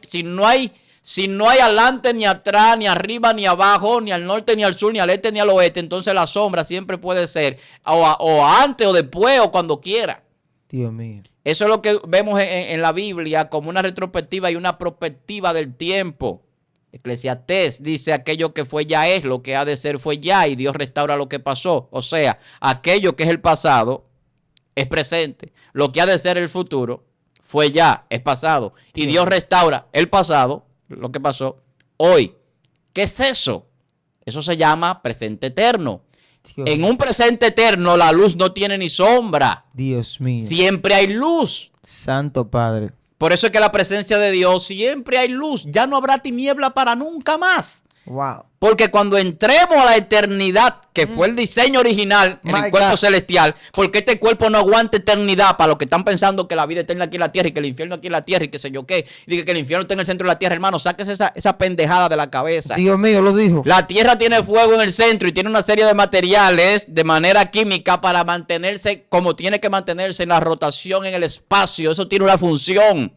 adelante, ni atrás, ni arriba, ni abajo, ni al norte, ni al sur, ni al este, ni al oeste, entonces la sombra siempre puede ser o antes o después o cuando quiera. Dios mío. Eso es lo que vemos en la Biblia como una retrospectiva y una prospectiva del tiempo. Eclesiastés dice: aquello que fue ya es, lo que ha de ser fue ya, y Dios restaura lo que pasó. O sea, aquello que es el pasado es presente. Lo que ha de ser el futuro fue ya, es pasado. Y Dios restaura el pasado, lo que pasó, hoy. ¿Qué es eso? Eso se llama presente eterno. Dios En mío. un presente eterno la luz no tiene ni sombra. Dios mío. Siempre hay luz. Santo Padre. Por eso es que la presencia de Dios siempre hay luz. Ya no habrá tiniebla para nunca más. Wow. Porque cuando entremos a la eternidad, que fue el diseño original en My el cuerpo God. celestial, porque este cuerpo no aguanta eternidad para los que están pensando que la vida eterna aquí en la tierra y que el infierno aquí en la tierra y que sé yo qué, y que el infierno está en el centro de la tierra, hermano, sáquese esa pendejada de la cabeza. Dios mío, lo dijo. La tierra tiene fuego en el centro y tiene una serie de materiales de manera química para mantenerse como tiene que mantenerse en la rotación en el espacio. Eso tiene una función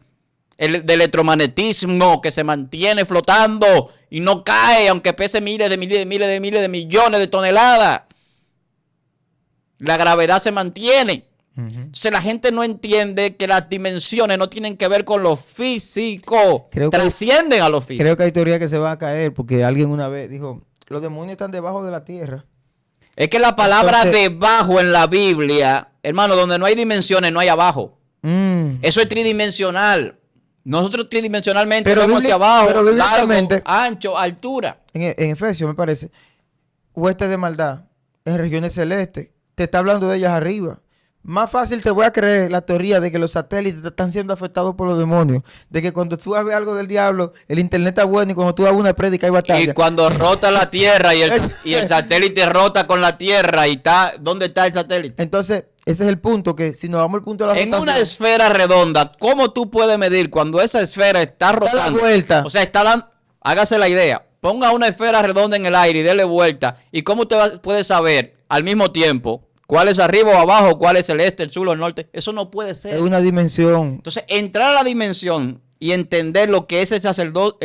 de electromagnetismo que se mantiene flotando y no cae, aunque pese miles de millones de toneladas. La gravedad se mantiene. Entonces la gente no entiende que las dimensiones no tienen que ver con lo físico, trascienden a lo físico. Creo que hay teoría que se va a caer porque alguien una vez dijo, los demonios están debajo de la tierra. Es que la palabra Entonces, debajo en la Biblia, hermano, donde no hay dimensiones, no hay abajo. Eso es tridimensional. Nosotros tridimensionalmente Pero vemos hacia bibli- abajo, pero largo, bíblicamente- ancho, altura. En Efesios, me parece, huestes de maldad en regiones celestes. Te está hablando de ellas arriba. Más fácil te voy a creer la teoría de que los satélites están siendo afectados por los demonios. De que cuando tú vas a ver algo del diablo, el internet está bueno y cuando tú hagas una prédica hay batalla. Y cuando rota la Tierra y el satélite rota con la Tierra y está, ¿dónde está el satélite? Entonces, ese es el punto, que si nos vamos al punto de la En rotación, una esfera redonda, ¿cómo tú puedes medir cuando esa esfera está da la rotando? vuelta. O sea, está dando, hágase la idea, ponga una esfera redonda en el aire y déle vuelta. ¿Y cómo usted puede saber al mismo tiempo cuál es arriba o abajo, cuál es el este, el sur o el norte? Eso no puede ser. es una dimensión. Entonces, entrar a la dimensión y entender lo que es el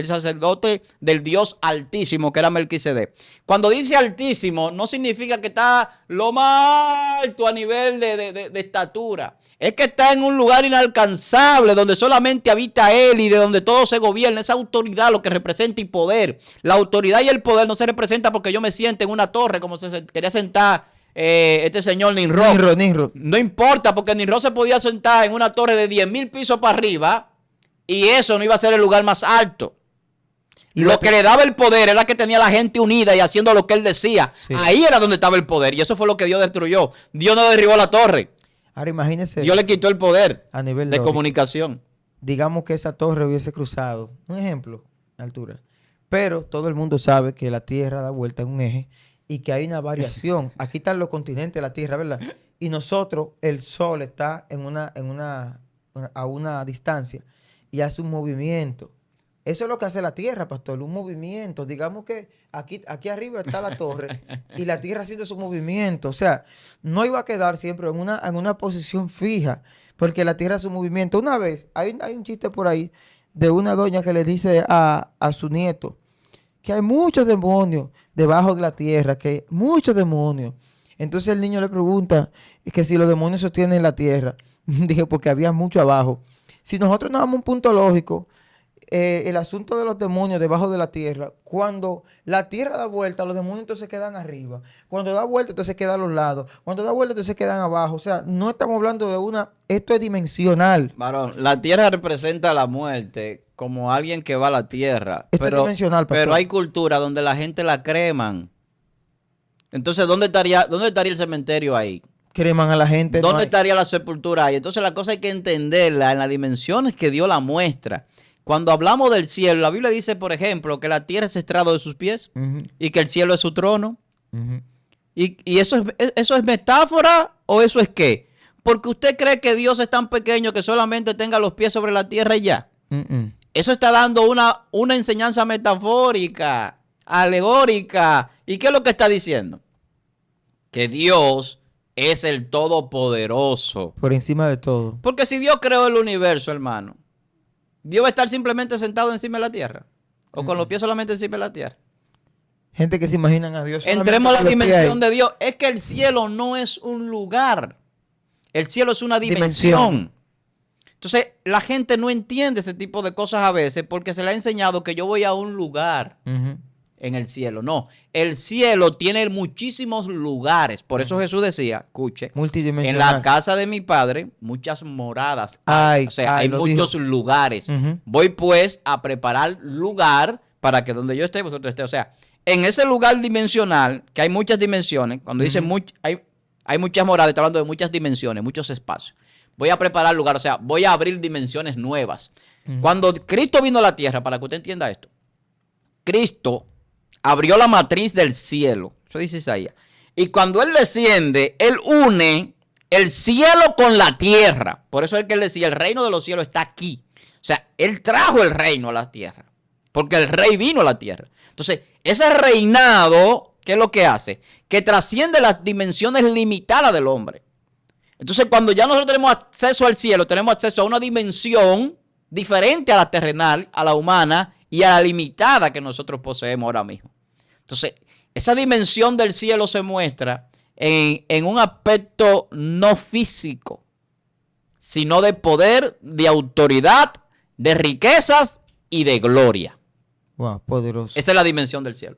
sacerdote del Dios Altísimo, que era Melquisedec. Cuando dice Altísimo, no significa que está lo más alto a nivel de estatura. Es que está en un lugar inalcanzable, donde solamente habita Él y de donde todo se gobierna. Esa autoridad lo que representa y poder. La autoridad y el poder no se representa porque yo me siente en una torre como se quería sentar este señor Nimrod. Nimrod. No importa, porque Nimrod se podía sentar en una torre de 10,000 pisos para arriba y eso no iba a ser el lugar más alto. Y Lo que le daba el poder era que tenía a la gente unida y haciendo lo que él decía. Sí. Ahí era donde estaba el poder y eso fue lo que Dios destruyó. Dios no derribó la torre. Ahora imagínese, Dios le quitó el poder a nivel de lógico, comunicación. digamos que esa torre hubiese cruzado, un ejemplo, de altura. Pero todo el mundo sabe que la Tierra da vuelta en un eje y que hay una variación. Aquí están los continentes, la Tierra, ¿verdad? Y nosotros, el Sol está a una distancia y hace un movimiento. Eso es lo que hace la Tierra, pastor, un movimiento. Digamos que aquí arriba está la torre y la Tierra haciendo su movimiento. O sea, no iba a quedar siempre en una posición fija, porque la Tierra hace su movimiento. Una vez, hay un chiste por ahí de una doña que le dice a su nieto que hay muchos demonios debajo de la Tierra, que muchos demonios. Entonces el niño le pregunta que si los demonios sostienen la Tierra. Dije, porque había mucho abajo. Si nosotros nos damos un punto lógico, el asunto de los demonios debajo de la tierra, cuando la tierra da vuelta, los demonios entonces quedan arriba. Cuando da vuelta, entonces quedan a los lados. Cuando da vuelta, entonces quedan abajo. O sea, no estamos hablando de esto es dimensional. Varón, la tierra representa la muerte como alguien que va a la tierra. Esto es dimensional, pastor. Pero hay cultura donde la gente la creman. Entonces, ¿dónde estaría el cementerio ahí? Creman a la gente. ¿Dónde no hay- estaría la sepultura ahí? Entonces la cosa hay que entenderla en las dimensiones que Dios la muestra. Cuando hablamos del cielo, la Biblia dice, por ejemplo, que la tierra es estrado de sus pies Ujú, y que el cielo es su trono. ujú. ¿Y eso es metáfora o eso es qué? Porque usted cree que Dios es tan pequeño que solamente tenga los pies sobre la tierra y ya. Eso está dando una enseñanza metafórica, alegórica. ¿Y qué es lo que está diciendo? que Dios es el Todopoderoso. Por encima de todo. Porque si Dios creó el universo, hermano, Dios va a estar simplemente sentado encima de la tierra. O con los pies solamente encima de la tierra. Gente que se imaginan a Dios. Entremos a la solamente con los pies dimensión ahí. de Dios. Es que el cielo no es un lugar. El cielo es una dimensión. Entonces, la gente no entiende ese tipo de cosas a veces porque se le ha enseñado que yo voy a un lugar Ujú. en el cielo. No, el cielo tiene muchísimos lugares. Por eso Jesús decía, escuche, en Multidimensional. la casa de mi padre muchas moradas Ay, o sea, ay, hay lo muchos dijo. lugares. Ujú. Voy pues a preparar lugar para que donde yo esté, vosotros estéis. O sea, en ese lugar dimensional, que hay muchas dimensiones, cuando dicen hay muchas moradas, está hablando de muchas dimensiones, muchos espacios. Voy a preparar lugar, o sea, voy a abrir dimensiones nuevas. Cuando Cristo vino a la tierra, para que usted entienda esto, Cristo abrió la matriz del cielo. Eso dice Isaías. Y cuando Él desciende, Él une el cielo con la tierra. Por eso es que Él decía, el reino de los cielos está aquí. O sea, Él trajo el reino a la tierra. Porque el rey vino a la tierra. Entonces, ese reinado, ¿qué es lo que hace? Que trasciende las dimensiones limitadas del hombre. Entonces, cuando ya nosotros tenemos acceso al cielo, tenemos acceso a una dimensión diferente a la terrenal, a la humana y a la limitada que nosotros poseemos ahora mismo. Entonces, esa dimensión del cielo se muestra en un aspecto no físico, sino de poder, de autoridad, de riquezas y de gloria. Wow, poderoso. Esa es la dimensión del cielo.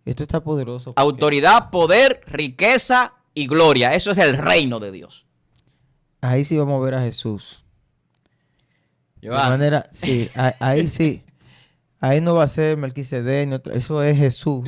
Esto está poderoso. porque Autoridad, poder, riqueza y gloria. Eso es el reino de Dios. Ahí sí vamos a ver a Jesús. De Joan, manera, sí, ahí sí. Ahí no va a ser Melquisedec, eso es Jesús.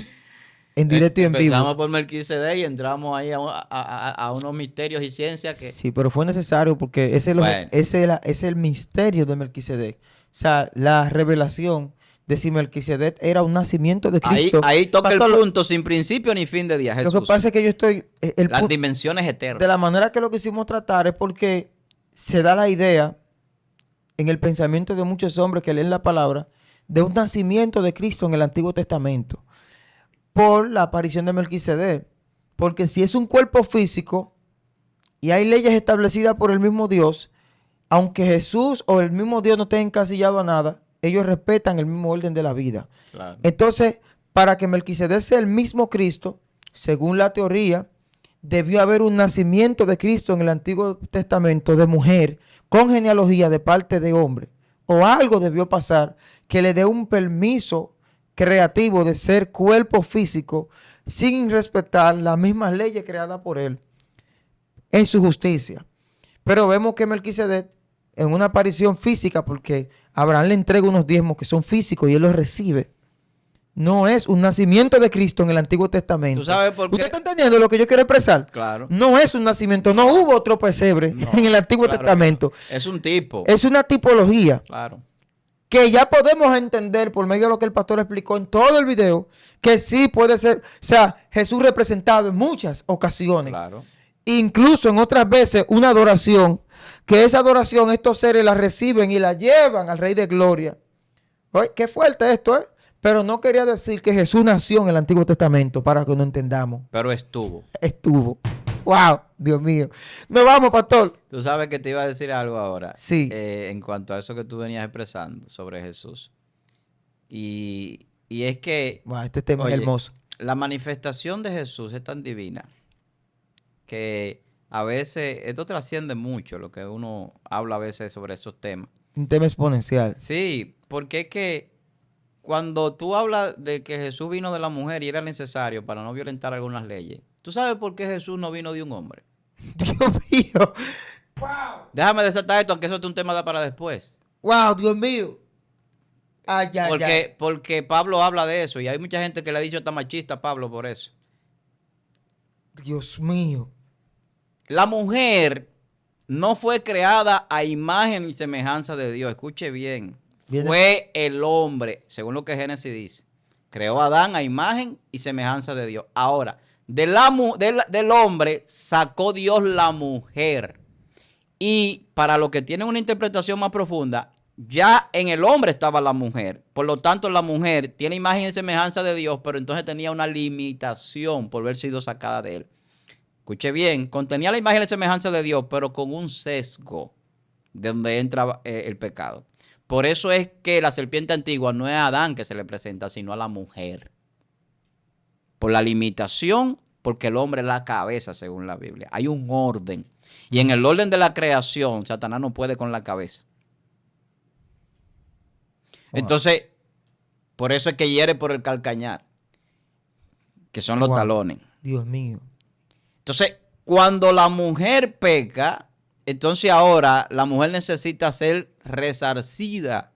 En directo y en vivo. empezamos por Melquisedec y entramos ahí a unos misterios y ciencias que... Sí, pero fue necesario porque Bueno. ese es el misterio de Melquisedec. O sea, la revelación de si Melquisedec era un nacimiento de Cristo. Ahí toca Pastor, el punto sin principio ni fin de día, Lo Jesús. que pasa es que yo estoy... Las dimensiones eternas. de la manera que lo quisimos tratar es porque se da la idea en el pensamiento de muchos hombres que leen la palabra de un nacimiento de Cristo en el Antiguo Testamento por la aparición de Melquisedec. Porque si es un cuerpo físico y hay leyes establecidas por el mismo Dios, aunque Jesús o el mismo Dios no esté encasillado a nada, ellos respetan el mismo orden de la vida. Claro. Entonces, para que Melquisedec sea el mismo Cristo, según la teoría, debió haber un nacimiento de Cristo en el Antiguo Testamento de mujer con genealogía de parte de hombre. O algo debió pasar que le dé un permiso creativo de ser cuerpo físico sin respetar las mismas leyes creadas por él en su justicia. Pero vemos que Melquisedec, en una aparición física, porque Abraham le entrega unos diezmos que son físicos y él los recibe, no es un nacimiento de Cristo en el Antiguo Testamento. ¿Tú sabes por qué? ¿Usted está entendiendo lo que yo quiero expresar? Claro. No es un nacimiento, no hubo otro pesebre No, en el Antiguo claro Testamento. que no. Es un tipo. Es una tipología Claro. que ya podemos entender por medio de lo que el pastor explicó en todo el video, que sí puede ser, o sea, Jesús representado en muchas ocasiones. Claro. Incluso en otras veces una adoración, que esa adoración estos seres la reciben y la llevan al Rey de Gloria. Oye, qué fuerte esto, ¿eh? Pero no quería decir que Jesús nació en el Antiguo Testamento, para que no entendamos. Pero estuvo. Estuvo. ¡Wow! Dios mío. Nos vamos, pastor. Tú sabes que te iba a decir algo ahora. Sí. En cuanto a eso que tú venías expresando sobre Jesús. Y es que Wow, este tema Oye, es hermoso. la manifestación de Jesús es tan divina que a veces esto trasciende mucho lo que uno habla a veces sobre esos temas. Un tema exponencial. Sí, porque es que cuando tú hablas de que Jesús vino de la mujer y era necesario para no violentar algunas leyes, ¿tú sabes por qué Jesús no vino de un hombre? Dios mío. Déjame desatar esto, aunque eso es un tema da para después. ¡Wow! Dios mío. Ay, ya, ya. Porque Pablo habla de eso y hay mucha gente que le ha dicho hasta machista a Pablo por eso. Dios mío. La mujer no fue creada a imagen y semejanza de Dios. Escuche bien. Viene- Fue el hombre, según lo que Génesis dice. Creó a Adán a imagen y semejanza de Dios. Ahora, del hombre sacó Dios la mujer. Y para los que tienen una interpretación más profunda, ya en el hombre estaba la mujer. Por lo tanto, la mujer tiene imagen y semejanza de Dios, pero entonces tenía una limitación por haber sido sacada de él. Escuche bien, contenía la imagen y semejanza de Dios, pero con un sesgo de donde entra el pecado. Por eso es que la serpiente antigua no es a Adán que se le presenta, sino a la mujer. Por la limitación, porque el hombre es la cabeza, según la Biblia. Hay un orden. Y en el orden de la creación, Satanás no puede con la cabeza. Entonces, por eso es que hiere por el calcañar, que son los talones. Dios mío. Entonces, cuando la mujer peca, entonces ahora la mujer necesita ser resarcida.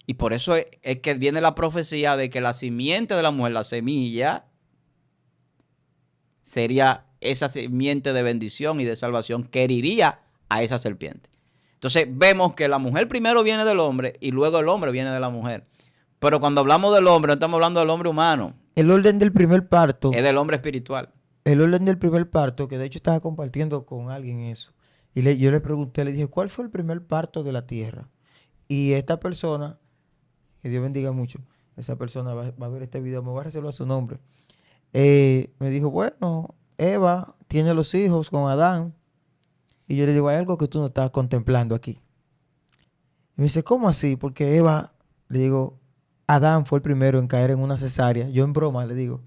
Y por eso es que viene la profecía de que la simiente de la mujer, la semilla, sería esa simiente de bendición y de salvación que heriría a esa serpiente. Entonces vemos que la mujer primero viene del hombre y luego el hombre viene de la mujer. Pero cuando hablamos del hombre, no estamos hablando del hombre humano. El orden del primer parto. Es del hombre espiritual. El orden del primer parto, que de hecho estaba compartiendo con alguien eso. Y yo le pregunté, le dije, ¿cuál fue el primer parto de la tierra? Y esta persona, que Dios bendiga mucho, esa persona va a ver este video, me va a reservar su nombre. Me dijo, bueno, Eva tiene los hijos con Adán. Y yo le digo, hay algo que tú no estás contemplando aquí. Y me dice, ¿cómo así? Porque Eva, le digo, Adán fue el primero en caer en una cesárea. Yo en broma le digo.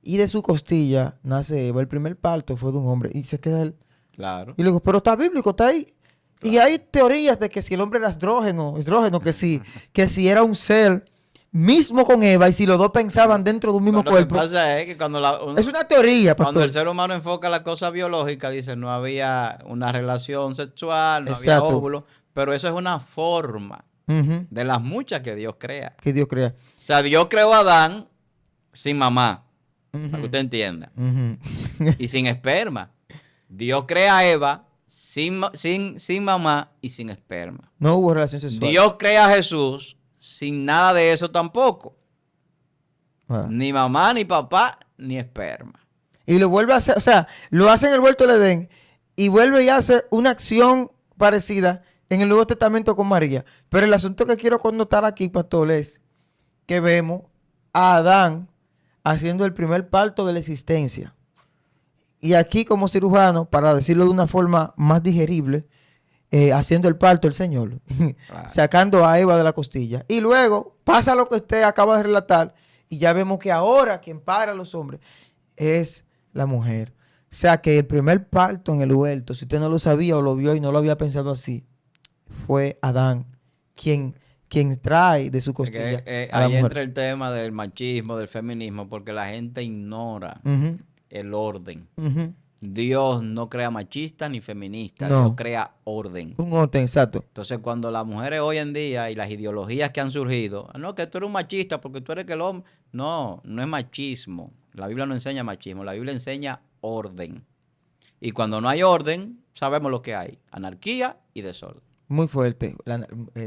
Y de su costilla nace Eva. El primer parto fue de un hombre. Y se queda él. Claro. Y le digo, pero está bíblico, está ahí. Claro. Y hay teorías de que si el hombre era hidrógeno, que si era un ser mismo con Eva y si los dos pensaban dentro de un mismo cuerpo. Lo que pasa es que cuando es una teoría, pastor. Cuando el ser humano enfoca la cosa biológica, dice no había una relación sexual, no Exacto. había óvulos, pero eso es una forma de las muchas que Dios crea. Que Dios crea. O sea, Dios creó a Adán sin mamá, para que usted entienda, y sin esperma. Dios crea a Eva sin mamá y sin esperma. No hubo relación sexual. Dios crea a Jesús sin nada de eso tampoco. Ni mamá, ni papá, ni esperma. Y lo vuelve a hacer, o sea, lo hace en el huerto del Edén y vuelve y hace una acción parecida en el Nuevo Testamento con María. Pero el asunto que quiero connotar aquí, pastor, es que vemos a Adán haciendo el primer parto de la existencia. Y aquí como cirujano, para decirlo de una forma más digerible, haciendo el parto el Señor, claro. Sacando a Eva de la costilla. Y luego pasa lo que usted acaba de relatar y ya vemos que ahora quien para a los hombres es la mujer. O sea que el primer parto en el huerto, si usted no lo sabía o lo vio y no lo había pensado así, fue Adán quien trae de su costilla a la ahí mujer. Entra el tema del machismo, del feminismo, porque la gente ignora el orden. Dios no crea machista ni feminista, no. Dios crea orden. Un orden, exacto. Entonces, cuando las mujeres hoy en día y las ideologías que han surgido, no, que tú eres un machista porque tú eres que el hombre. No, no es machismo. La Biblia no enseña machismo, la Biblia enseña orden. Y cuando no hay orden, sabemos lo que hay: anarquía y desorden. Muy fuerte,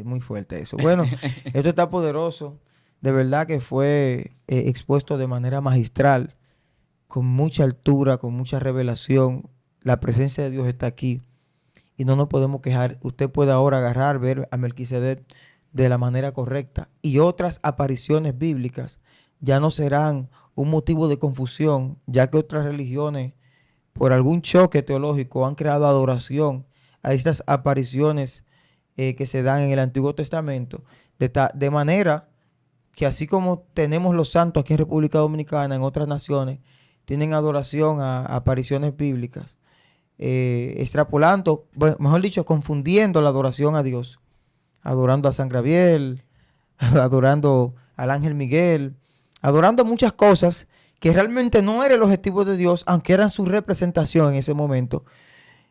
muy fuerte eso. Bueno, esto está poderoso. De verdad que fue expuesto de manera magistral, con mucha altura, con mucha revelación. La presencia de Dios está aquí y no nos podemos quejar. Usted puede ahora agarrar, ver a Melquisedec de la manera correcta. Y otras apariciones bíblicas ya no serán un motivo de confusión, ya que otras religiones, por algún choque teológico, han creado adoración a estas apariciones que se dan en el Antiguo Testamento, de manera que así como tenemos los santos aquí en República Dominicana, en otras naciones, tienen adoración a apariciones bíblicas, extrapolando, bueno, mejor dicho, confundiendo la adoración a Dios, adorando a San Gabriel, adorando al ángel Miguel, adorando muchas cosas que realmente no era el objetivo de Dios, aunque eran su representación en ese momento.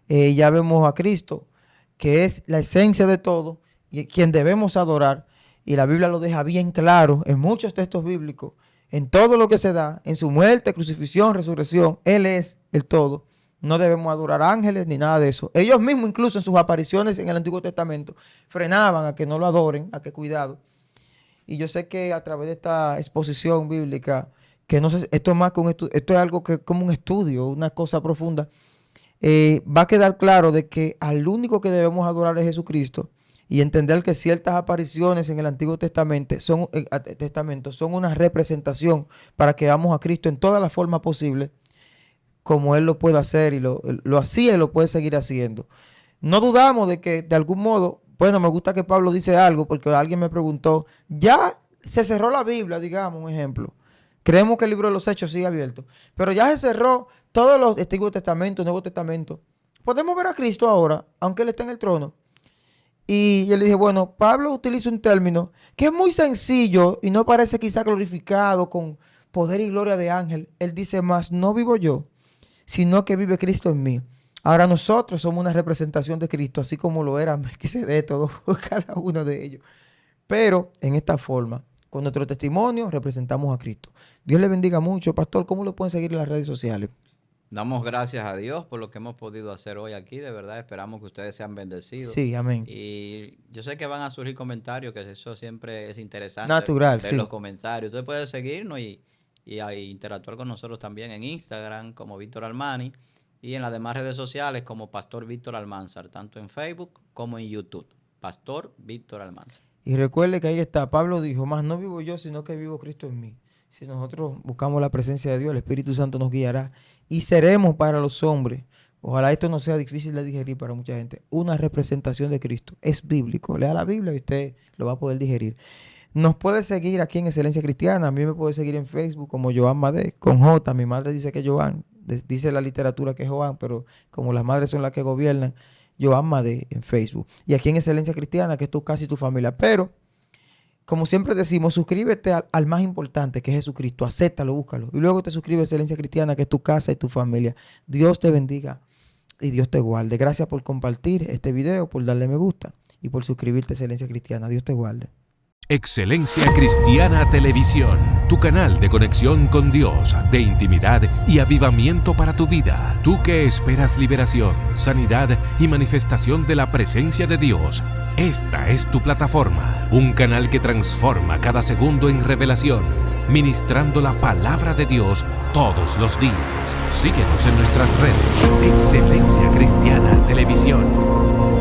Ya vemos a Cristo, que es la esencia de todo y quien debemos adorar, y la Biblia lo deja bien claro en muchos textos bíblicos, en todo lo que se da, en su muerte, crucifixión, resurrección. Él es el todo. No debemos adorar ángeles ni nada de eso. Ellos mismos, incluso en sus apariciones en el Antiguo Testamento, frenaban a que no lo adoren, a que cuidado. Y yo sé que a través de esta exposición bíblica, que no sé, esto es más que un estudio, esto es algo que como un estudio, una cosa profunda, va a quedar claro de que al único que debemos adorar es Jesucristo, y entender que ciertas apariciones en el Antiguo Testamento son una representación para que veamos a Cristo en todas las formas posibles, como Él lo puede hacer y lo hacía y lo puede seguir haciendo. No dudamos de que de algún modo, bueno, me gusta que Pablo dice algo porque alguien me preguntó, ya se cerró la Biblia, digamos, un ejemplo. Creemos que el libro de los Hechos sigue abierto, pero ya se cerró todos los Antiguo Testamento, Nuevo Testamento. Podemos ver a Cristo ahora, aunque Él esté en el trono. Y yo le dije, bueno, Pablo utiliza un término que es muy sencillo y no parece quizá glorificado con poder y gloria de ángel. Él dice, más no vivo yo, sino que vive Cristo en mí. Ahora nosotros somos una representación de Cristo, así como lo era Melquisedec, cada uno de ellos. Pero en esta forma, con nuestro testimonio, representamos a Cristo. Dios le bendiga mucho. Pastor, ¿cómo lo pueden seguir en las redes sociales? Damos gracias a Dios por lo que hemos podido hacer hoy aquí. De verdad, esperamos que ustedes sean bendecidos. Sí, amén. Y yo sé que van a surgir comentarios, que eso siempre es interesante. Natural, ver sí. los comentarios. Usted puede seguirnos y interactuar con nosotros también en Instagram como Víctor Armani y en las demás redes sociales como Pastor Víctor Almanzar, tanto en Facebook como en YouTube. Pastor Víctor Almanzar. Y recuerde que ahí está, Pablo dijo, más no vivo yo, sino que vivo Cristo en mí. Si nosotros buscamos la presencia de Dios, el Espíritu Santo nos guiará y seremos para los hombres, ojalá esto no sea difícil de digerir para mucha gente, una representación de Cristo. Es bíblico, lea la Biblia y usted lo va a poder digerir. Nos puede seguir aquí en Excelencia Cristiana, a mí me puede seguir en Facebook como Joan Madé, con J, mi madre dice que es Joan, dice la literatura que es Joan, pero como las madres son las que gobiernan, Joan Madé en Facebook. Y aquí en Excelencia Cristiana, que es casi tu familia. Pero, como siempre decimos, suscríbete al más importante, que es Jesucristo. Acéptalo, búscalo. Y luego te suscribes a Excelencia Cristiana, que es tu casa y tu familia. Dios te bendiga y Dios te guarde. Gracias por compartir este video, por darle me gusta y por suscribirte a Excelencia Cristiana. Dios te guarde. Excelencia Cristiana Televisión, tu canal de conexión con Dios, de intimidad y avivamiento para tu vida. Tú que esperas liberación, sanidad y manifestación de la presencia de Dios. Esta es tu plataforma, un canal que transforma cada segundo en revelación, ministrando la palabra de Dios todos los días. Síguenos en nuestras redes. Excelencia Cristiana Televisión.